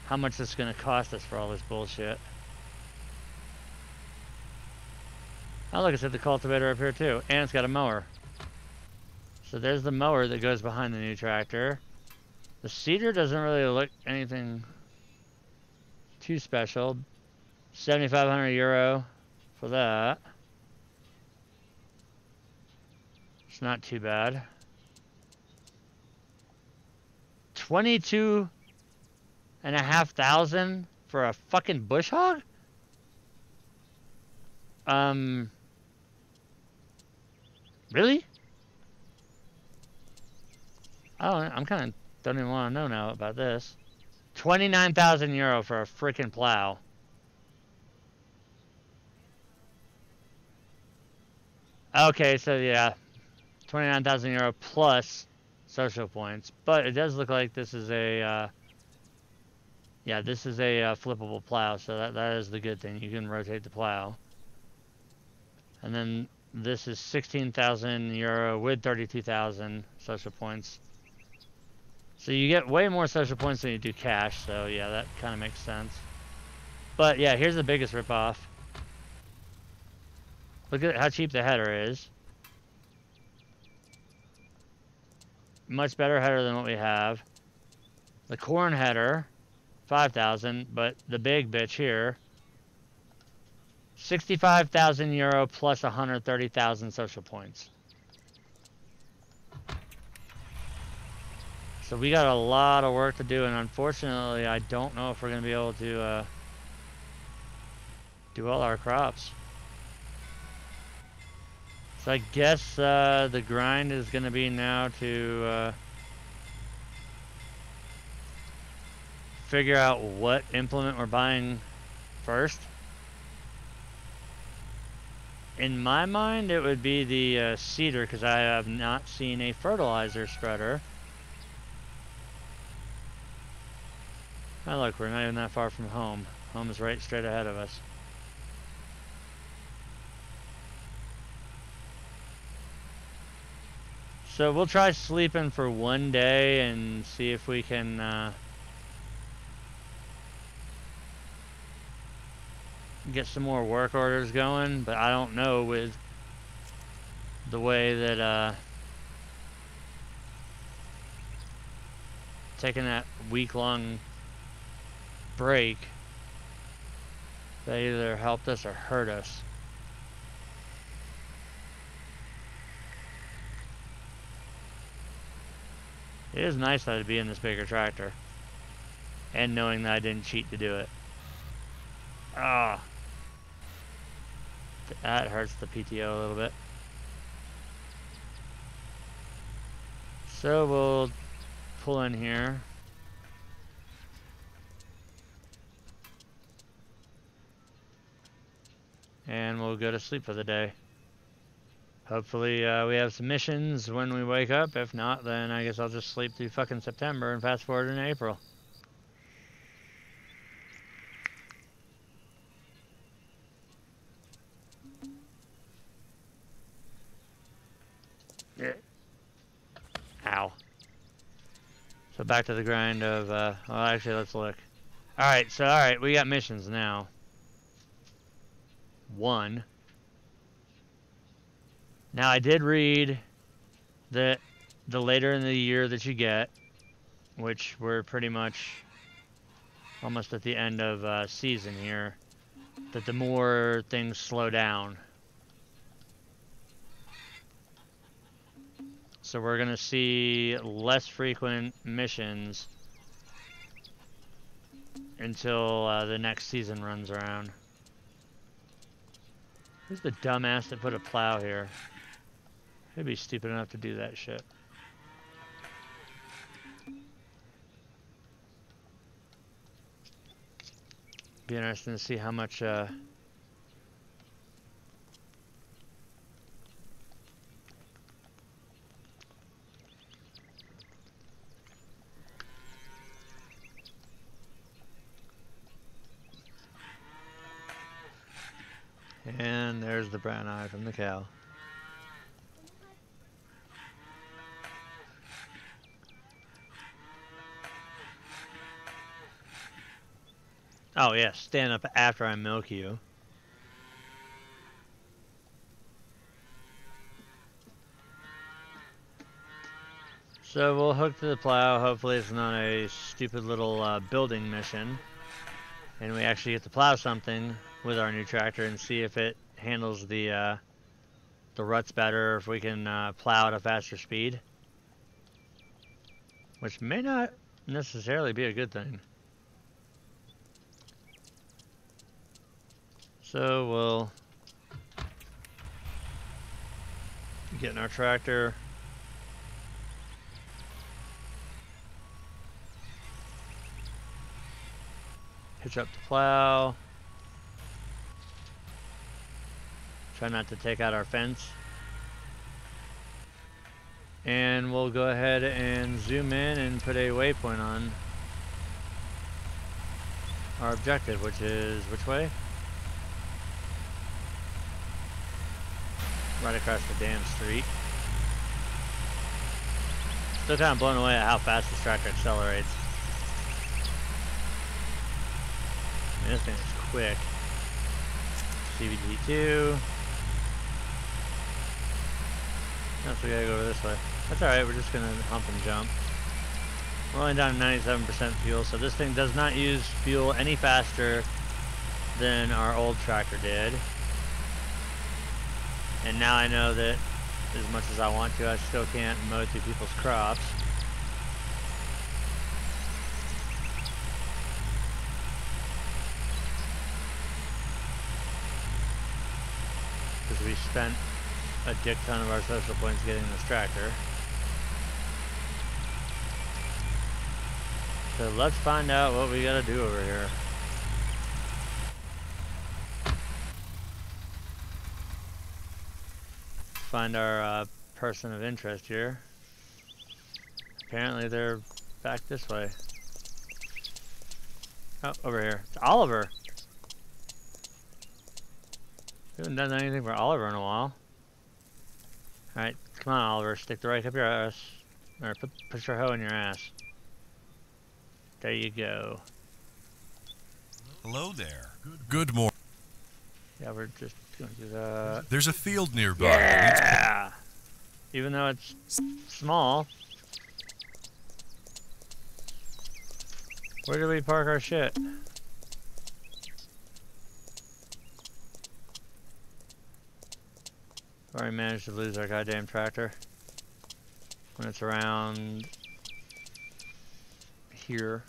how much it's going to cost us for all this bullshit. Oh, look, it's at the cultivator up here too, and it's got a mower. So there's the mower that goes behind the new tractor. The seeder doesn't really look anything too special. 7,500 euro for that. It's not too bad. 22,500 for a fucking bush hog? Really? Oh, I'm kind of don't even want to know now about this. 29,000 euro for a freaking plow. Okay, so yeah, 29,000 euro plus social points, but it does look like this is a yeah, this is a flippable plow, so that is the good thing. You can rotate the plow. And then this is 16,000 euro with 32,000 social points. So you get way more social points than you do cash, so yeah, that kind of makes sense. But yeah, here's the biggest ripoff. Look at how cheap the header is. Much better header than what we have. The corn header, 5,000, but the big bitch here, 65,000 euro plus 130,000 social points. So we got a lot of work to do, and unfortunately, I don't know if we're going to be able to do all our crops. So I guess the grind is going to be now to figure out what implement we're buying first. In my mind, it would be the seeder, because I have not seen a fertilizer spreader. Oh look, we're not even that far from home. Home is right straight ahead of us. So we'll try sleeping for one day and see if we can get some more work orders going, but I don't know with the way that taking that week-long break, that either helped us or hurt us. It is nice though to be in this bigger tractor and knowing that I didn't cheat to do it. Ah, that hurts the PTO a little bit. So we'll pull in here. And we'll go to sleep for the day. Hopefully we have some missions when we wake up. If not, then I guess I'll just sleep through fucking September and fast forward in April. Yeah. Ow. So back to the grind of, well actually let's look. Alright, we got missions now. 1. Now I did read that the later in the year that you get, which we're pretty much almost at the end of season here, that the more things slow down. So we're gonna see less frequent missions until the next season runs around. Who's the dumbass that put a plow here? He'd be stupid enough to do that shit. Be interesting to see how much and there's the brown eye from the cow. Oh yeah, stand up after I milk you. So we'll hook to the plow. Hopefully it's not a stupid little building mission. And we actually get to plow something with our new tractor and see if it handles the ruts better, or if we can plow at a faster speed. Which may not necessarily be a good thing. So we'll get in our tractor. Hitch up the plow. Try not to take out our fence. And we'll go ahead and zoom in and put a waypoint on our objective, which is which way? Right across the damn street. Still kind of blown away at how fast this tractor accelerates. Man, this thing is quick. CVT2. No, so we gotta go over this way. That's alright, we're just gonna hump and jump. We're only down to 97% fuel, so this thing does not use fuel any faster than our old tractor did. And now I know that as much as I want to, I still can't mow through people's crops. Because we spent a dick ton of our social points getting this tractor. So let's find out what we gotta do over here. find our person of interest here. Apparently they're back this way. Oh, over here. It's Oliver! We haven't done anything for Oliver in a while. Alright, come on Oliver, stick the rake up your ass. Or put your hoe in your ass. There you go. Hello there. Good morning. Yeah, we're just going to do that. There's a field nearby. Yeah! Even though it's small. Where do we park our shit? Already managed to lose our goddamn tractor. When it's around here.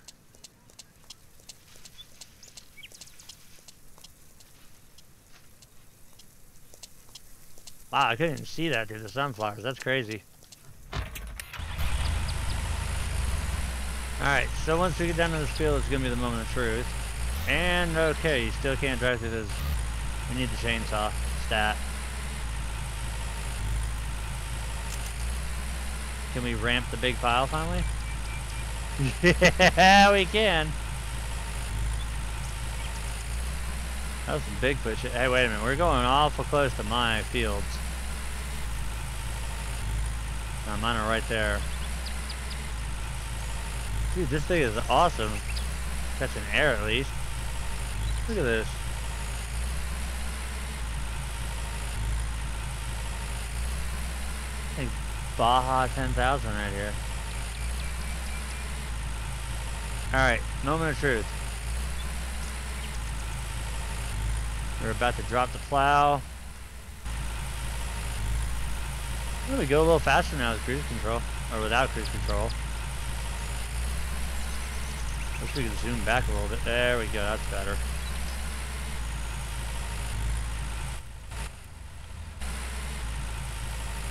Wow, I couldn't even see that through the sunflowers. That's crazy. Alright, so once we get down to this field, it's going to be the moment of truth. And, okay, you still can't drive through this. We need the chainsaw. Stat. Can we ramp the big pile finally? Yeah, we can. That was some big push. Hey, wait a minute. We're going awful close to my fields. Mine are right there. Dude, this thing is awesome. Catching air at least. Look at this. Hey, Baja 10,000 right here. Alright, moment of truth. We're about to drop the plow. Well, we go a little faster now with cruise control, or without cruise control. Wish we could zoom back a little bit. There we go, that's better.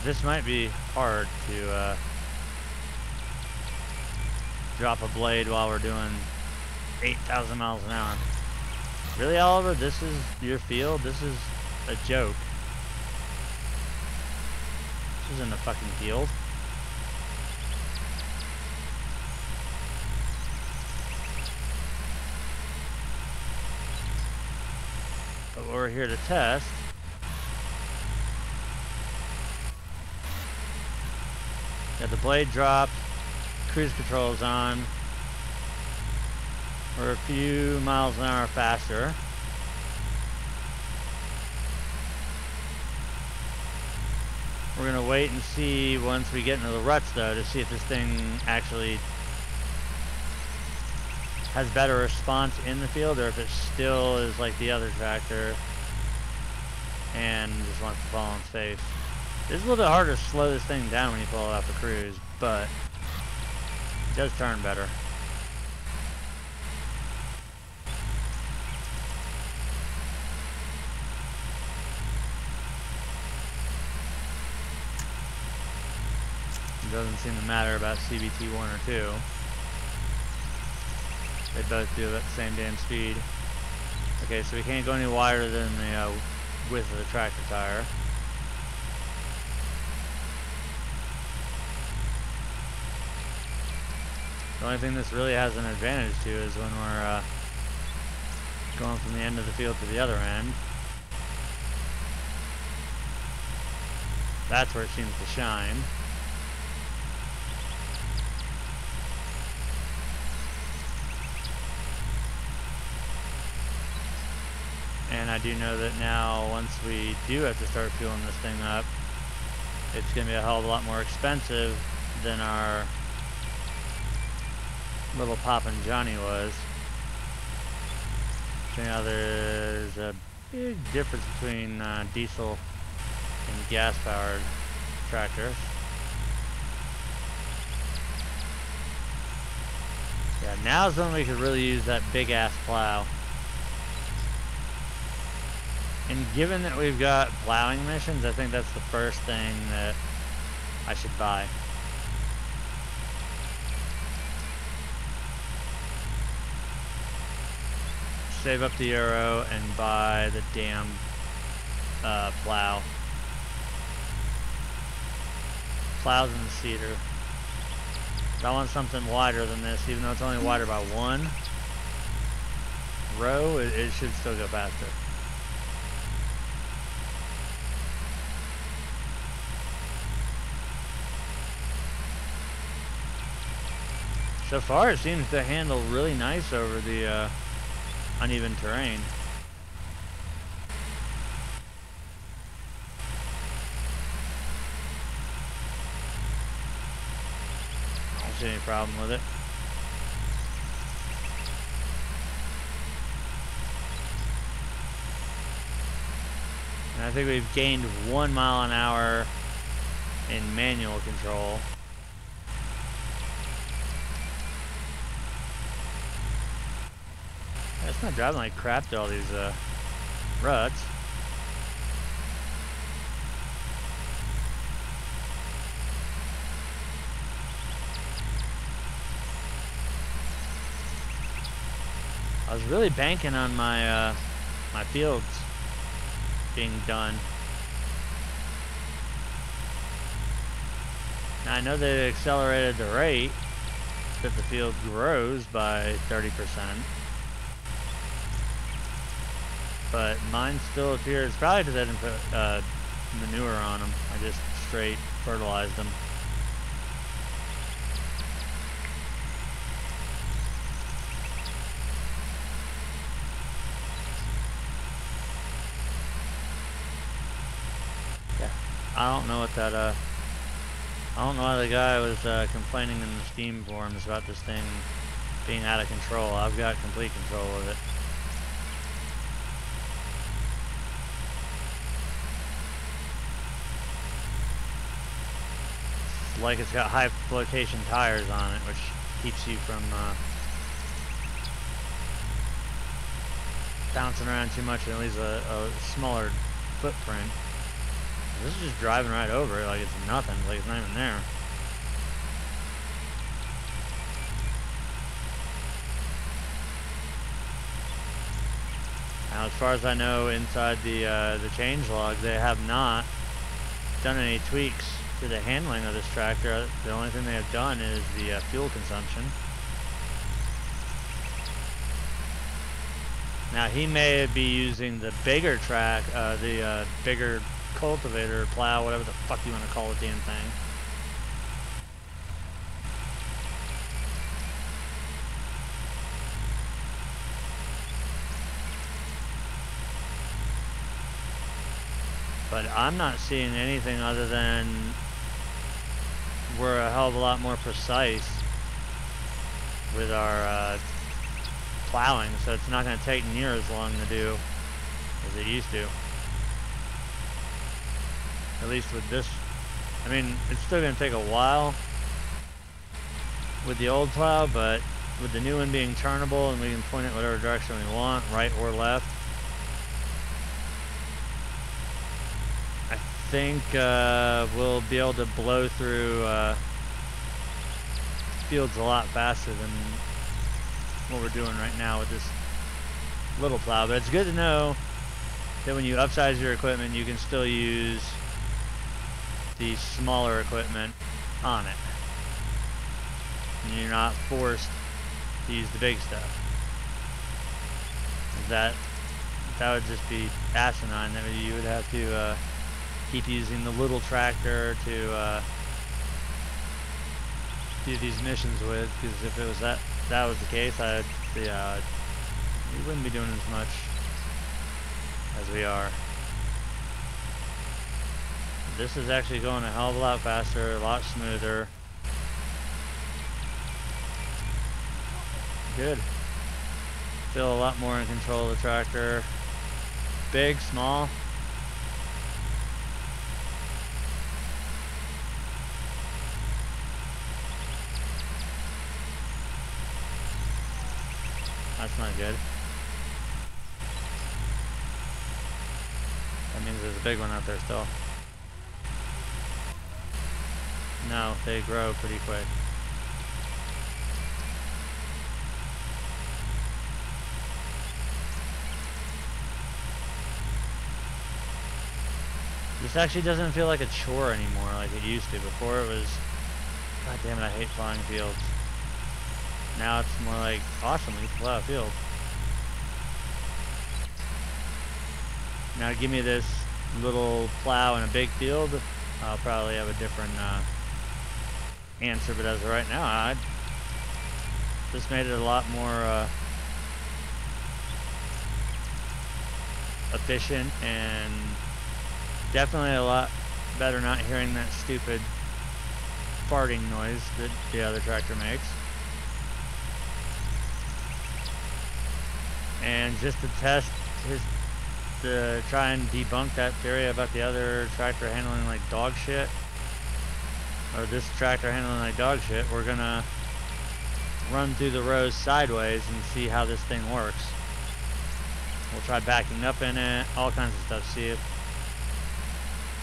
This might be hard to drop a blade while we're doing 8,000 miles an hour. Really, Oliver? This is your field? This is a joke. This isn't a fucking field. But what we're here to test got the blade dropped, cruise control is on. We're a few miles an hour faster. We're gonna wait and see once we get into the ruts though to see if this thing actually has better response in the field or if it still is like the other tractor and just wants to fall on its face. It's a little bit harder to slow this thing down when you pull it off a cruise, but it does turn better. It doesn't seem to matter about CBT 1 or 2. They both do about the same damn speed. Okay, so we can't go any wider than the width of the tractor tire. The only thing this really has an advantage to is when we're going from the end of the field to the other end. That's where it seems to shine. And I do know that now, once we do have to start fueling this thing up, it's going to be a hell of a lot more expensive than our little Poppin' Johnny was. So now there's a big difference between diesel and gas-powered tractors. Yeah, now's when we could really use that big-ass plow. And given that we've got plowing missions, I think that's the first thing that I should buy. Save up the euro and buy the damn plow. plows and the seeder. But I want something wider than this, even though it's only wider by 1 row, it should still go faster. So far, it seems to handle really nice over the uneven terrain. I don't see any problem with it. And I think we've gained 1 mile an hour in manual control. It's not driving like crap to all these ruts. I was really banking on my my fields being done. Now I know they accelerated the rate that the field grows by 30%. But mine still appears, probably because I didn't put manure on them. I just straight fertilized them. Yeah, I don't know what that, I don't know why the guy was complaining in the Steam forums about this thing being out of control. I've got complete control of it. Like it's got high flotation tires on it, which keeps you from bouncing around too much and leaves a smaller footprint. This is just driving right over it like it's nothing, like it's not even there. Now, as far as I know, inside the changelog, they have not done any tweaks to the handling of this tractor. The only thing they have done is the fuel consumption. Now he may be using the bigger the bigger cultivator, plow, whatever the fuck you want to call the damn thing. But I'm not seeing anything other than we're a hell of a lot more precise with our plowing, so it's not going to take near as long to do as it used to. At least with this. I mean, it's still going to take a while with the old plow, but with the new one being turnable and we can point it whatever direction we want, right or left, I think we'll be able to blow through fields a lot faster than what we're doing right now with this little plow. But it's good to know that when you upsize your equipment, you can still use the smaller equipment on it, and you're not forced to use the big stuff. That would just be asinine. That you would have to keep using the little tractor to do these missions with, because if it was that was the case, we wouldn't be doing as much as we are. This is actually going a hell of a lot faster, a lot smoother. Good. Feel a lot more in control of the tractor. Big, small. That's not good. That means there's a big one out there still. No, they grow pretty quick. This actually doesn't feel like a chore anymore like it used to. Before it was, god damn it, I hate plowing fields. Now it's more like, awesome, we can plow a field. Now give me this little plow in a big field, I'll probably have a different answer, but as of right now, this made it a lot more efficient, and definitely a lot better not hearing that stupid farting noise that the other tractor makes. And just to test to try and debunk that theory about the other tractor handling like dog shit, or this tractor handling like dog shit, we're gonna run through the rows sideways and see how this thing works. We'll try backing up in it, all kinds of stuff, see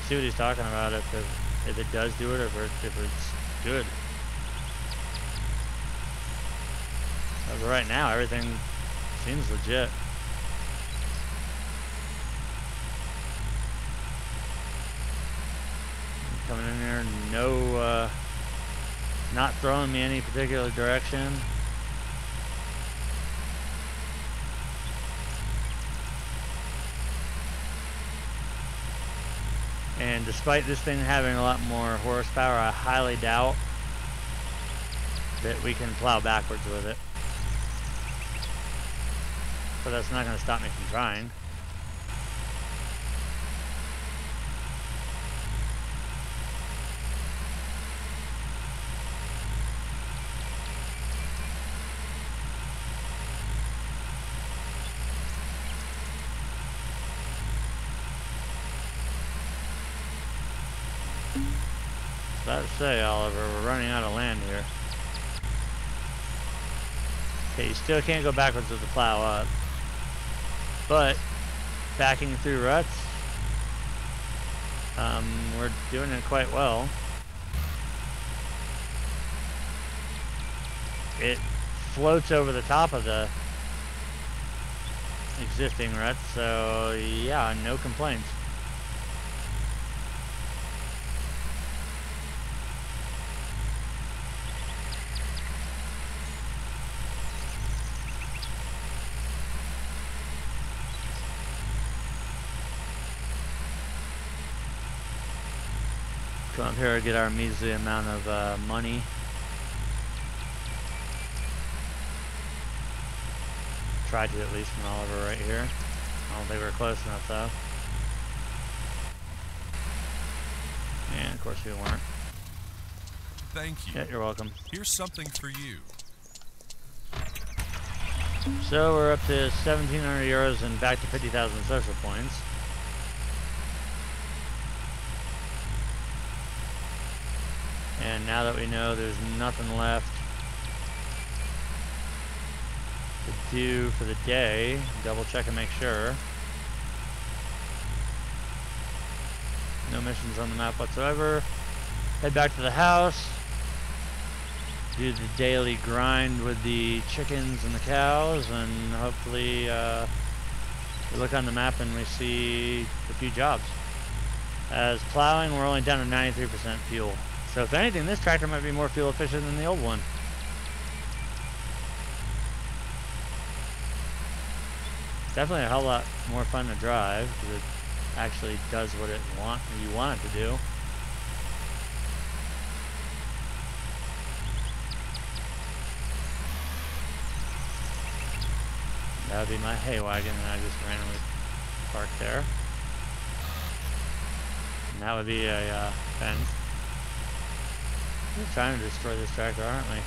what he's talking about, if it does do it, or if it's good. As of right now, everything seems legit. Coming in there, no, not throwing me any particular direction. And despite this thing having a lot more horsepower, I highly doubt that we can plow backwards with it. But that's not going to stop me from trying. About to say, Oliver, we're running out of land here. Okay, you still can't go backwards with the plow up. But, backing through ruts, we're doing it quite well. It floats over the top of the existing ruts, so yeah, no complaints. Come up here and get our measly amount of money. Try to, at least, from Oliver right here. I don't think we're close enough though. And of course we weren't. Thank you. Yeah, you're welcome. Here's something for you. So we're up to 1,700 euros and back to 50,000 social points. And now that we know there's nothing left to do for the day, double check and make sure. No missions on the map whatsoever. Head back to the house. Do the daily grind with the chickens and the cows, and hopefully we look on the map and we see a few jobs. As plowing, we're only down to 93% fuel. So if anything, this tractor might be more fuel efficient than the old one. Definitely a hell lot more fun to drive, because it actually does what you want it to do. That would be my hay wagon, and I just randomly parked there. And that would be a fence. We're trying to destroy this tractor, aren't we?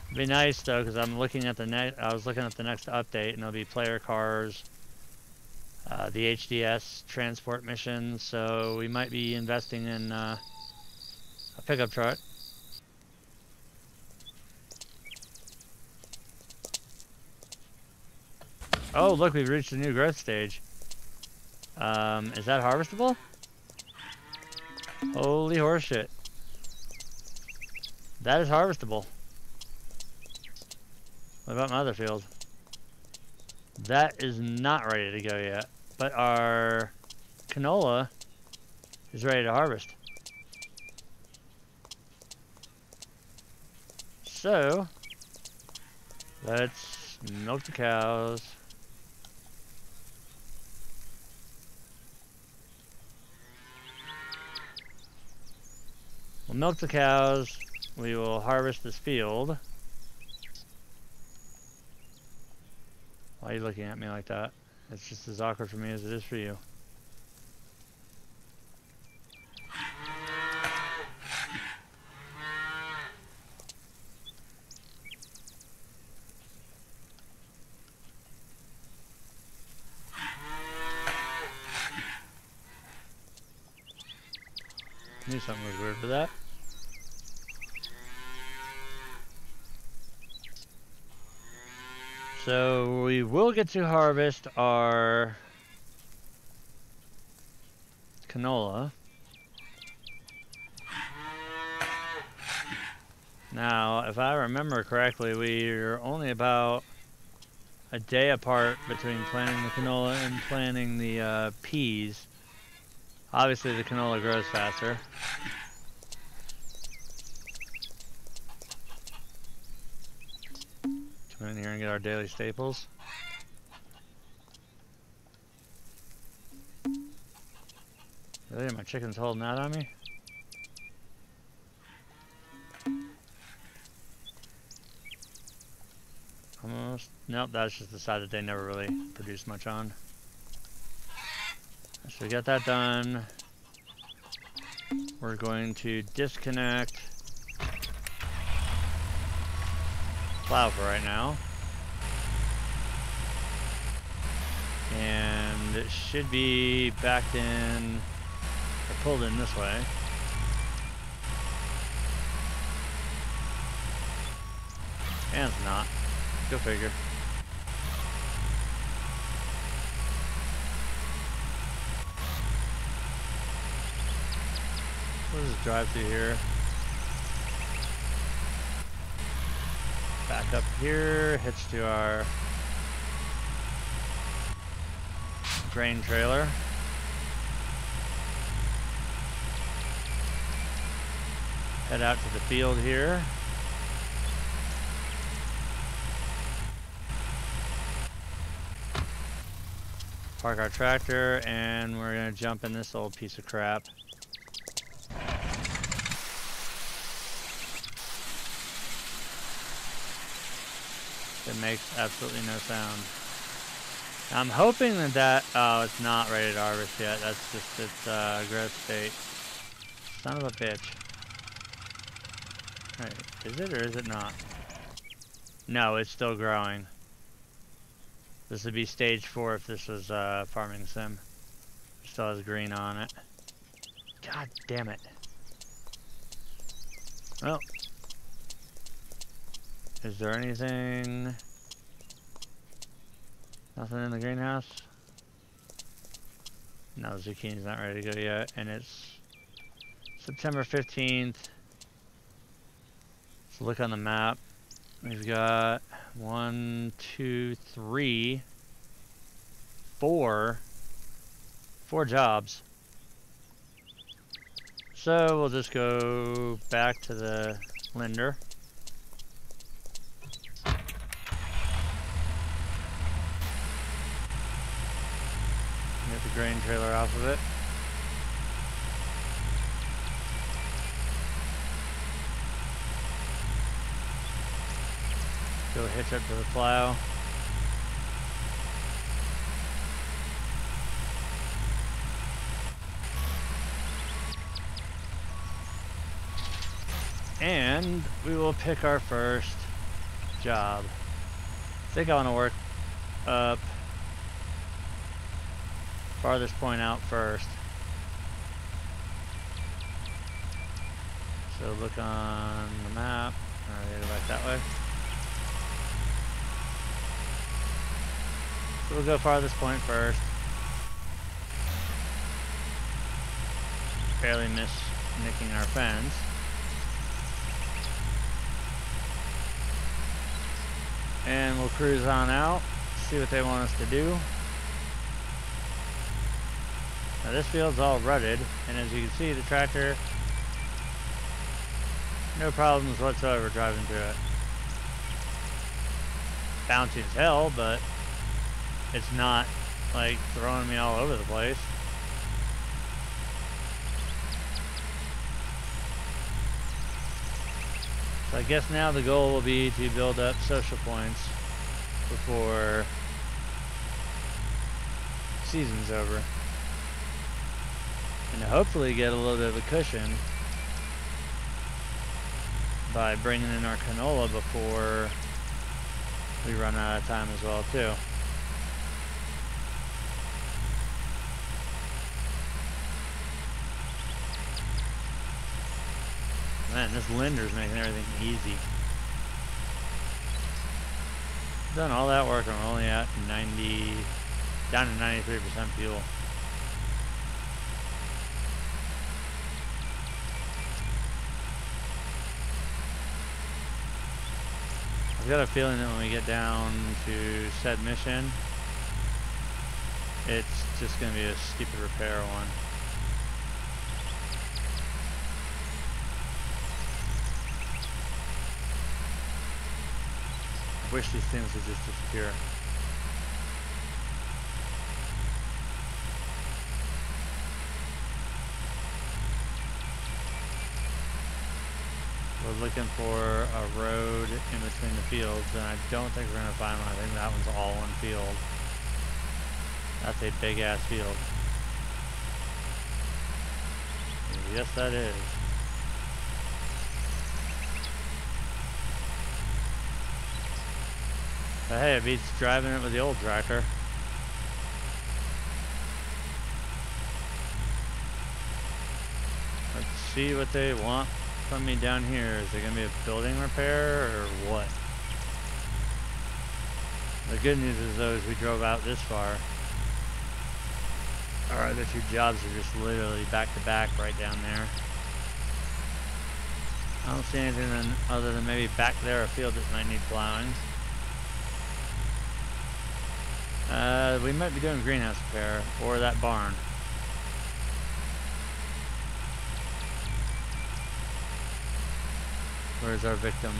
It'd be nice though, because I'm looking at I was looking at the next update, and there'll be player cars, the HDS transport missions. So we might be investing in a pickup truck. Oh, look, we've reached a new growth stage. Is that harvestable? Holy horseshit. That is harvestable. What about my other field? That is not ready to go yet, but our canola is ready to harvest. So, let's milk the cows. We'll milk the cows. We will harvest this field. Why are you looking at me like that? It's just as awkward for me as it is for you. Knew something was weird with that. So we will get to harvest our canola. Now, if I remember correctly, we're only about a day apart between planting the canola and planting the peas. Obviously, the canola grows faster. Come in here and get our daily staples. Really? My chicken's holding out on me? Almost. Nope, that's just the side that they never really produced much on. So we got that done. We're going to disconnect plow for right now. And it should be backed in or pulled in this way. And it's not. Go figure. We'll just drive through here. Back up here, hitch to our grain trailer. Head out to the field here. Park our tractor, and we're gonna jump in this old piece of crap. It makes absolutely no sound. I'm hoping that oh, it's not ready to harvest yet. That's just its growth state. Son of a bitch. Right, is it or is it not? No, it's still growing. This would be stage 4 if this was farming sim. It still has green on it. God damn it. Well. Is there anything? Nothing in the greenhouse? No, zucchini's not ready to go yet, and it's September 15th. Let's look on the map. We've got 1, 2, 3, 4 jobs. So we'll just go back to the Linder. Get the grain trailer off of it. Go hitch up to the plow. And we will pick our first job. I think I want to work up farthest point out first. So look on the map. Alright, go back that way. So we'll go farthest point first. Barely miss nicking our fence. And we'll cruise on out. see what they want us to do. Now this field's all rutted, and as you can see, the tractor, no problems whatsoever driving through it. Bouncy as hell, but it's not like throwing me all over the place. So I guess now the goal will be to build up social points before season's over. And to hopefully get a little bit of a cushion by bringing in our canola before we run out of time as well too. Man, this Linder's making everything easy. Done all that work and we're only at 90, down to 93% fuel. I've got a feeling that when we get down to said mission, it's just going to be a stupid repair one. I wish these things would just disappear. We're looking for a road in between the fields, and I don't think we're going to find one. I think that one's all one field. That's a big ass field. Yes, that is. But hey, it beats driving it with the old tractor. Let's see what they want from me down here. Is there going to be a building repair or what? The good news is though, is we drove out this far. Our other two jobs are just literally back to back right down there. I don't see anything other than maybe back there a field that might need plowing. We might be doing greenhouse repair or that barn. Where's our victim?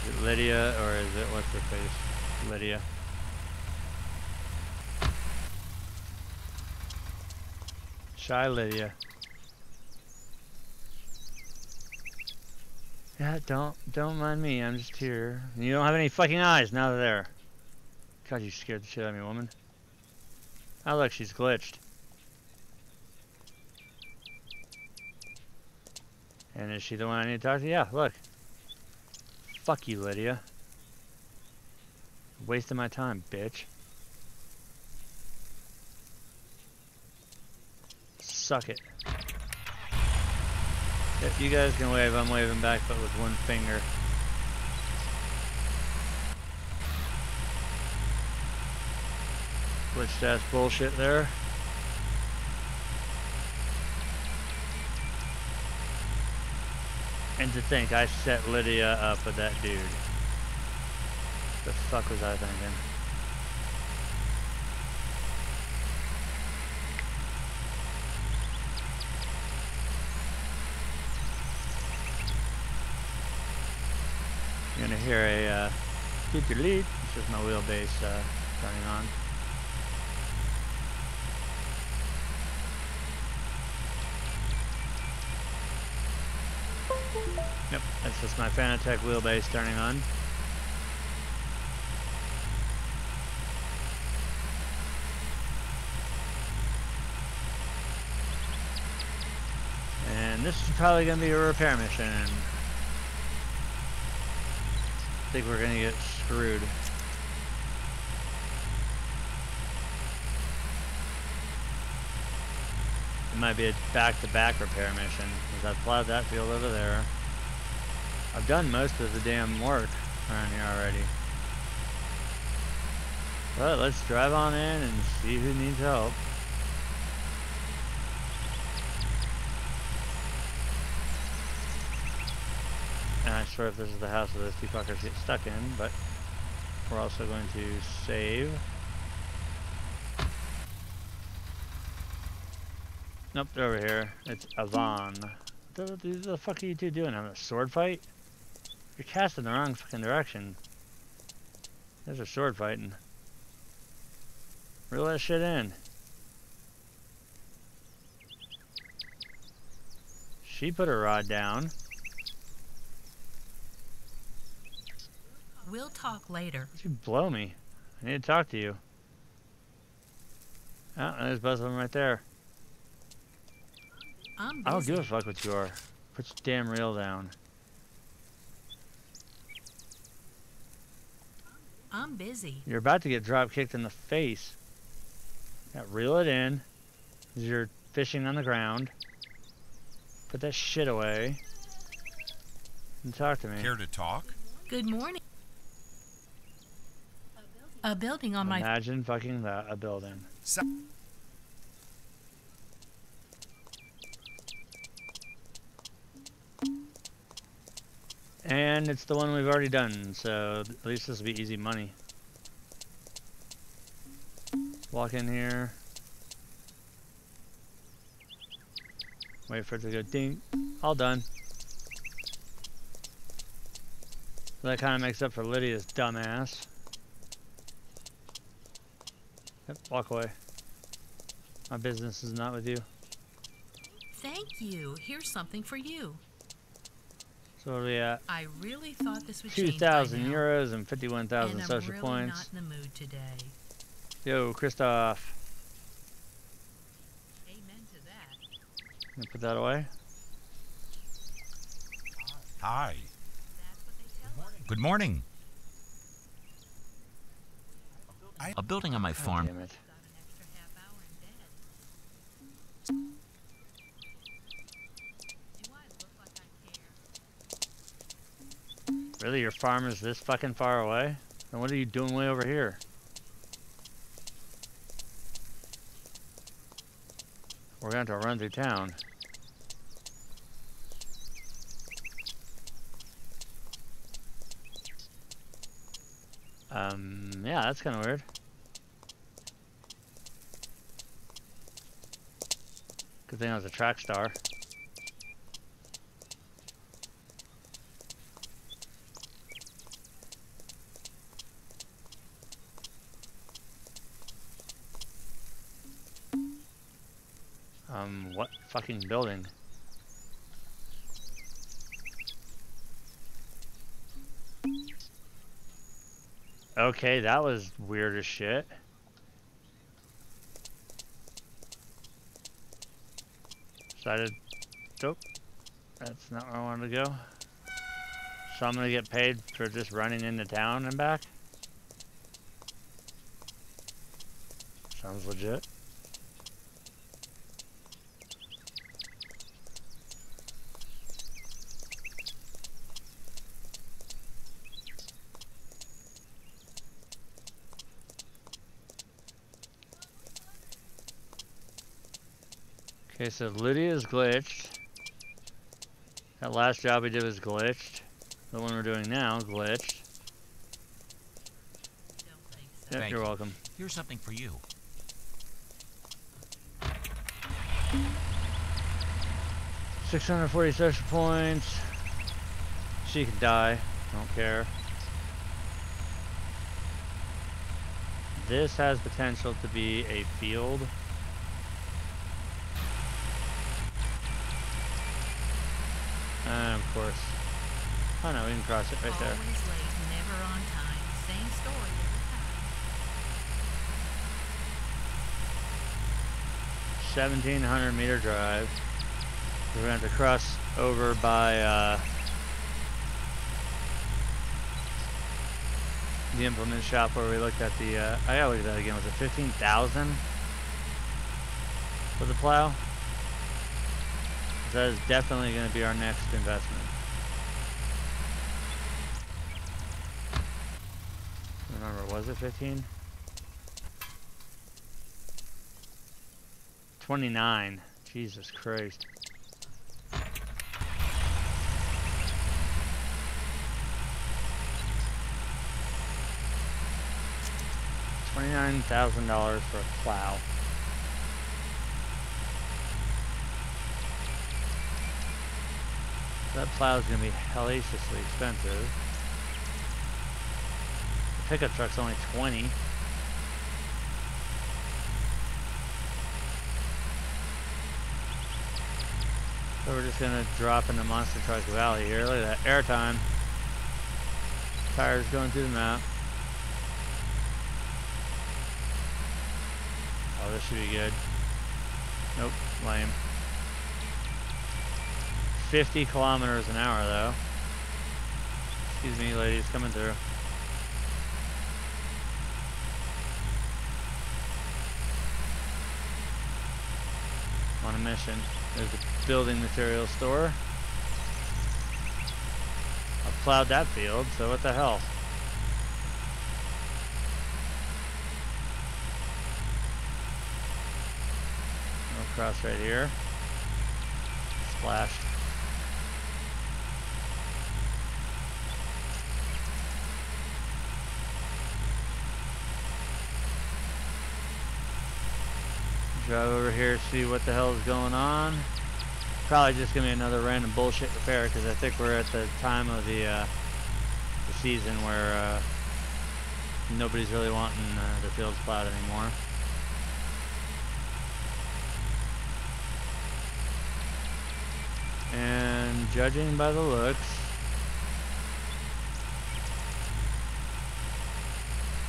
Is it Lydia or is it what's her face? Lydia. Shy Lydia. Yeah, don't mind me. I'm just here. You don't have any fucking eyes. Now they're there. God, you scared the shit out of me, woman. Oh, look, she's glitched. And is she the one I need to talk to? Yeah, look. Fuck you, Lydia. Wasting my time, bitch. Suck it. Yep, you guys can wave. I'm waving back, but with one finger. Glitched ass bullshit there. And to think, I set Lydia up with that dude. The fuck was I thinking? You're gonna hear a keep your lead. It's just my wheelbase turning on. Yep, that's just my Fanatec wheelbase turning on. And this is probably going to be a repair mission. I think we're going to get screwed. It might be a back-to-back repair mission, because I've plowed that field over there. I've done most of the damn work around here already. But let's drive on in and see who needs help. And I swear if this is the house that those two fuckers get stuck in, but We're also going to save. Nope, they're over here. It's Avon. What the fuck are you two doing? Having a sword fight? You're casting the wrong fucking direction. There's a sword fighting. Reel that shit in. She put her rod down. We'll talk later. You blow me. I need to talk to you. Oh, there's both of them right there. I'm busy. I don't give a fuck what you are. Put your damn reel down. I'm busy. You're about to get drop kicked in the face. Yeah, reel it in. As you're fishing on the ground. Put that shit away. And talk to me. Care to talk? Good morning. A building on my... Imagine fucking that, a building. And it's the one we've already done, so at least this will be easy money. Walk in here. Wait for it to go ding. All done. So that kind of makes up for Lydia's dumbass. Yep, walk away. My business is not with you. Thank you. Here's something for you. So what are we at? I really thought this would change by 2,000 now. euros and 51,000 And I'm social really points. not in the mood today. Yo, Christoph. Amen to that. Can I put that away? Hi. That's what they tell us. Good morning. I- A building on my God farm. damn it. Got an extra half hour in bed. Do I look like I care? Really, your farm is this fucking far away? And what are you doing way over here? We're going to have to run through town. Yeah, that's kind of weird. Good thing I was a track star. What fucking building? Okay, that was weird as shit. Decided, nope, that's not where I wanted to go. So I'm gonna get paid for just running into town and back? Sounds legit. Okay, so Lydia's glitched. That last job we did was glitched. The one we're doing now, glitched. Don't think so. Yep, Thank you're you. welcome. Here's something for you. 640 social points. She can die. Don't care. This has potential to be a field. Of course. Oh no, we can cross it right there. Always late, never on time. Same story every time. 1,700 meter drive. We're gonna have to cross over by the implement shop where we looked at the. I gotta look at that again. Was it 15,000 for the plow? That is definitely going to be our next investment. Remember, was it 15? 29. Jesus Christ. $29,000 for a plow. That plow is going to be hellaciously expensive. The pickup truck's only 20. So we're just gonna drop into Monster Truck Valley here. Look at that airtime. Tires going through the map. Oh, this should be good. Nope, lame. 50 kilometers an hour though. Excuse me, ladies, coming through. On a mission. There's the building materials store. I plowed that field, so what the hell? We'll cross right here. Splash. Drive over here, see what the hell is going on. Probably just gonna be another random bullshit repair because I think we're at the time of the season where nobody's really wanting the fields plowed anymore. And judging by the looks,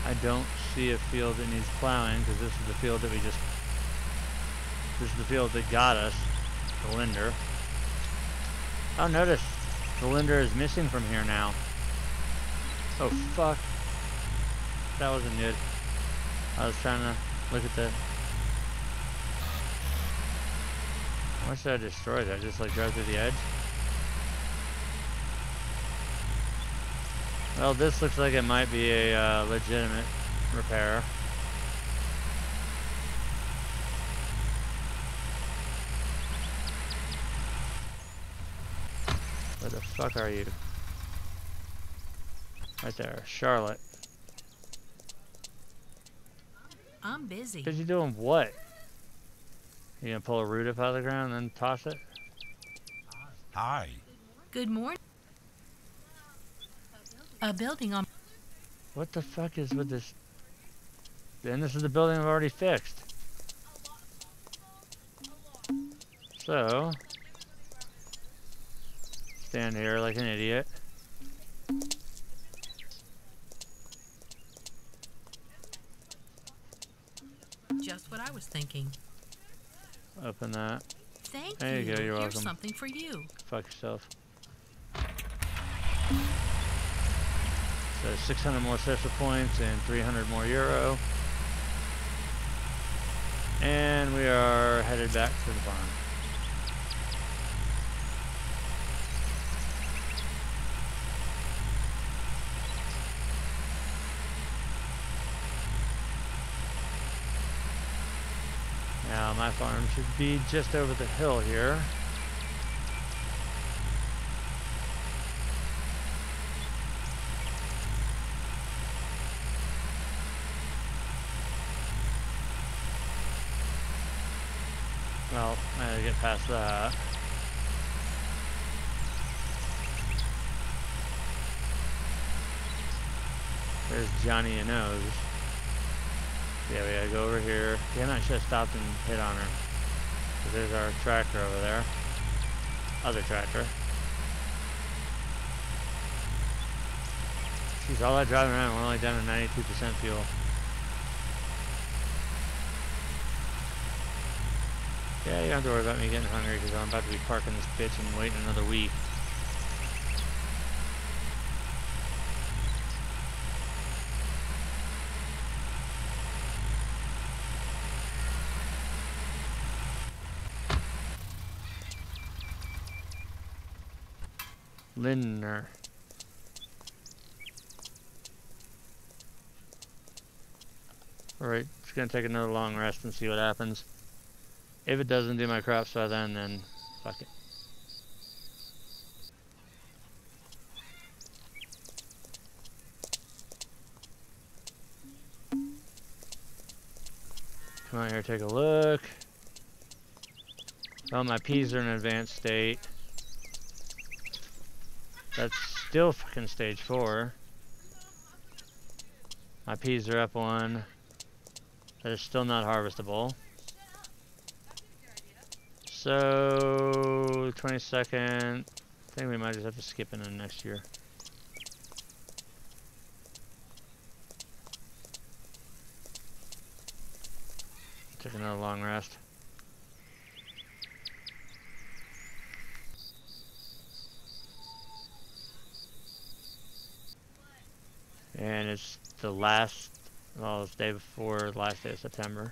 I don't see a field that needs plowing because this is the field that this is the field that got us, the Linder. Oh, notice the Linder is missing from here now. Oh, fuck. That wasn't good. I was trying to look at the... Why should I destroy that? Just like drive through the edge? Well, this looks like it might be a legitimate repair. Where the fuck are you? Right there, Charlotte. I'm busy. Cause you doing what? You gonna pull a root up out of the ground and then toss it? Hi. Good morning. A building on... What the fuck is with this? And this is the building I've already fixed. So, stand here like an idiot. Just what I was thinking. Open that. Thank There you go, you're Here's welcome. something for you. Fuck yourself. So 600 more social points and 300 more euro. And we are headed back to the barn. Now my farm should be just over the hill here. Well, I gotta get past that. There's Johnny and Nose. Yeah, we gotta go over here. Damn, I should have stopped and hit on her. So there's our tractor over there. Other tractor. She's all that driving around. We're only down to 92% fuel. Yeah, you don't have to worry about me getting hungry because I'm about to be parking this bitch and waiting another week. Linder. Alright, just gonna take another long rest and see what happens. If it doesn't do my crops by then fuck it. Come on here, take a look. Oh, my peas are in advanced state. That's still fucking stage 4. My peas are up 1. That is still not harvestable. So, 22nd. I think we might just have to skip into next year. Take another long rest. And it's the last, well, it's the day before the last day of September.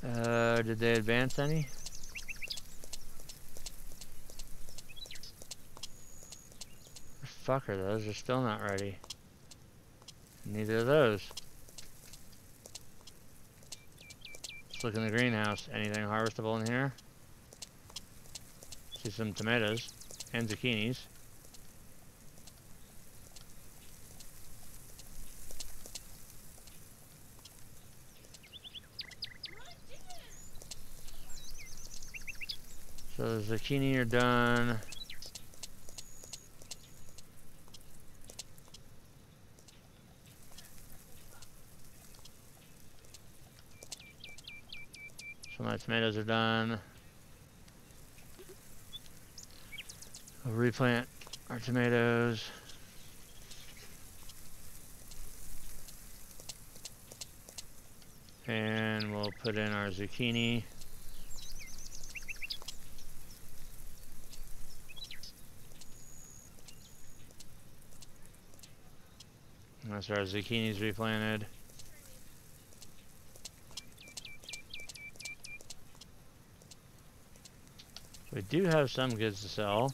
Did they advance any? The fuck are those? They're still not ready. Neither of those. Let's look in the greenhouse. Anything harvestable in here? See some tomatoes and zucchinis. So the zucchini are done. Some of my tomatoes are done. We'll replant our tomatoes. And we'll put in our zucchini. That's our zucchinis replanted. We do have some goods to sell.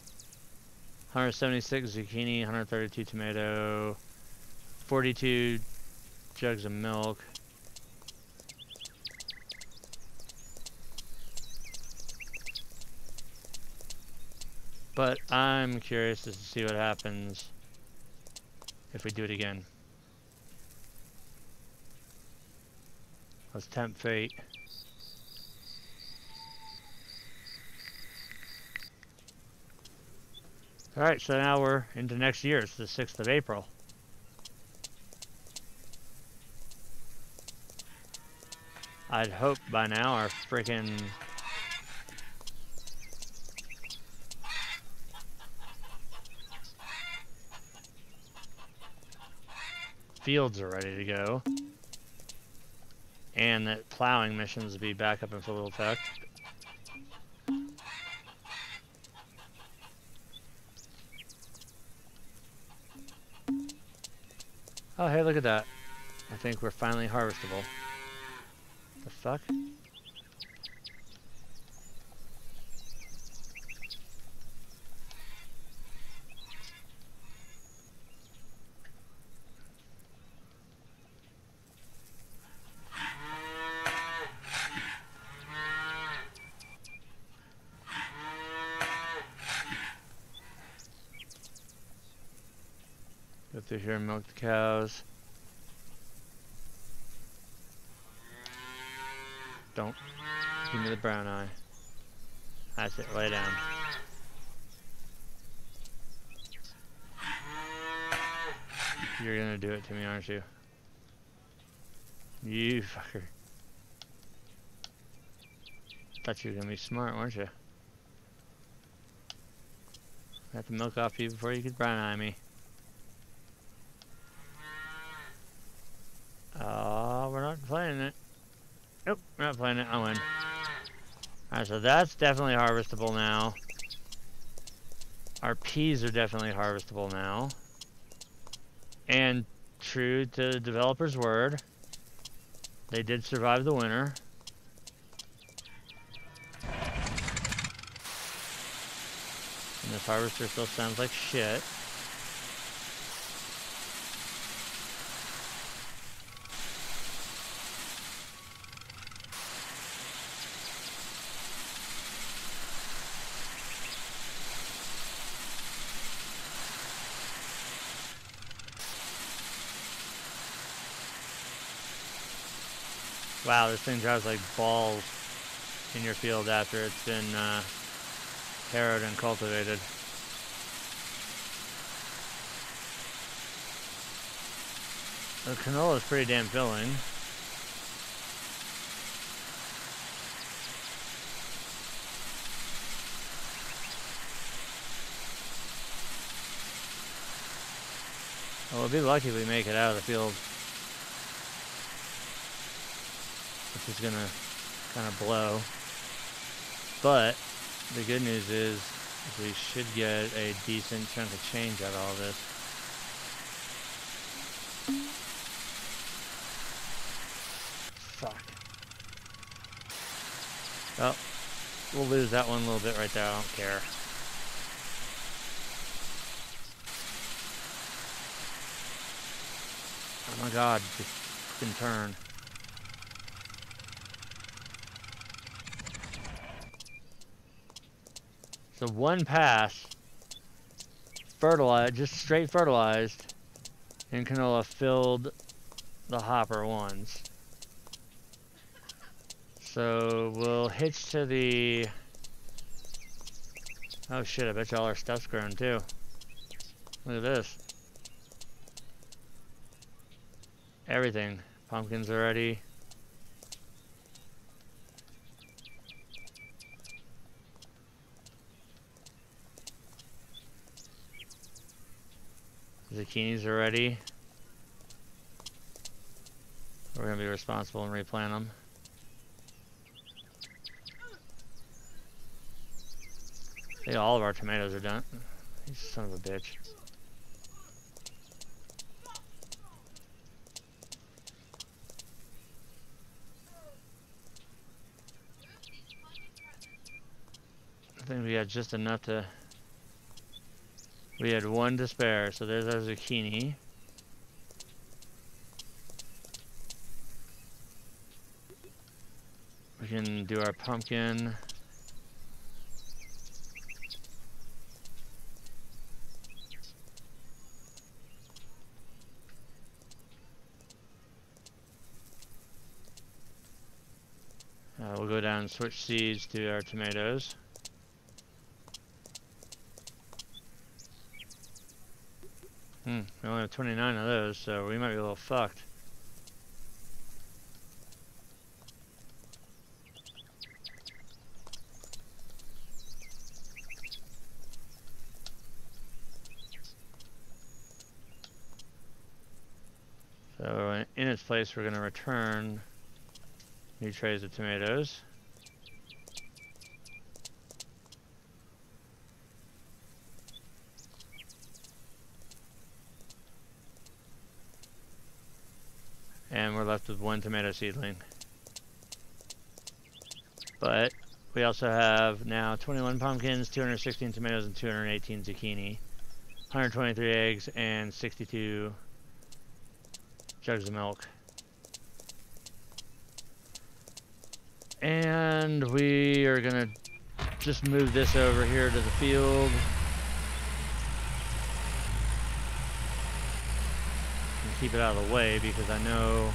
176 zucchini, 132 tomato, 42 jugs of milk. But I'm curious to see what happens if we do it again. Let's tempt fate. Alright, so now we're into next year. It's the 6th of April. I'd hope by now our freaking fields are ready to go. And that plowing missions will be back up in full effect. Oh, hey, look at that. I think we're finally harvestable. The fuck? Go through here and milk the cows. Don't give me the brown eye. That's it, lay down. You're gonna do it to me, aren't you? You fucker. Thought you were gonna be smart, weren't you? I have to milk off you before you could brown eye me. Oh, we're not playing it. Nope, we're not playing it. I win. Alright, so that's definitely harvestable now. Our peas are definitely harvestable now. And true to the developer's word, they did survive the winter. And this harvester still sounds like shit. Wow, this thing drives like balls in your field after it's been harrowed and cultivated. The canola is pretty damn filling. Well, we'll be lucky if we make it out of the field. Which is gonna kind of blow. But the good news is we should get a decent chunk of change out of all this. Fuck. Well, we'll lose that one a little bit right there. I don't care. Oh my god, just fucking turn. So one pass, fertilized, just straight fertilized, and canola filled the hopper once. So we'll hitch to the... Oh shit, I bet you all our stuff's grown too. Look at this. Everything. Pumpkins are ready. Zucchinis are ready. We're gonna be responsible and replant them. I think all of our tomatoes are done. You son of a bitch. I think we got just enough to... We had one to spare, so there's our zucchini. We can do our pumpkin. We'll go down and switch seeds to our tomatoes. We only have 29 of those, so we might be a little fucked. So in its place, we're going to return new trays of tomatoes. And we're left with one tomato seedling. But we also have now 21 pumpkins, 216 tomatoes, and 218 zucchini, 123 eggs, and 62 jugs of milk. And we are gonna just move this over here to the field. And keep it out of the way because I know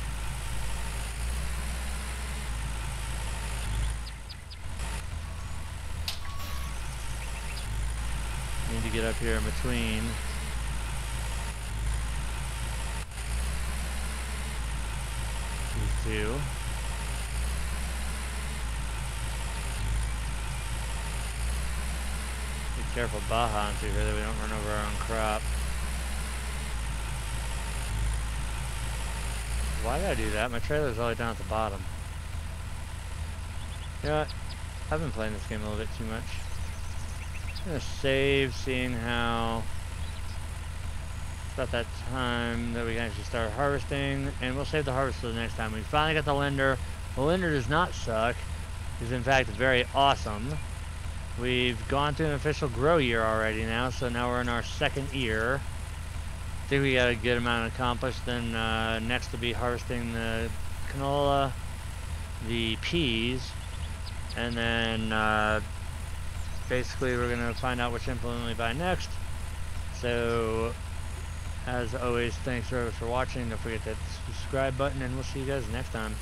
I need to get up here in between. These two. Be careful Baja through here that we don't run over our own crop. Why did I do that? My trailer's all the way down at the bottom. You know what? I've been playing this game a little bit too much. I'm gonna save, seeing how it's about that time that we can actually start harvesting, and we'll save the harvest for the next time. We finally got the Linder. The Linder does not suck. It's in fact very awesome. We've gone through an official grow year already now, so now we're in our second year. I think we got a good amount accomplished. Then next will be harvesting the canola, the peas, and then basically we're going to find out which implement we buy next. So as always, thanks for watching. Don't forget that subscribe button, and we'll see you guys next time.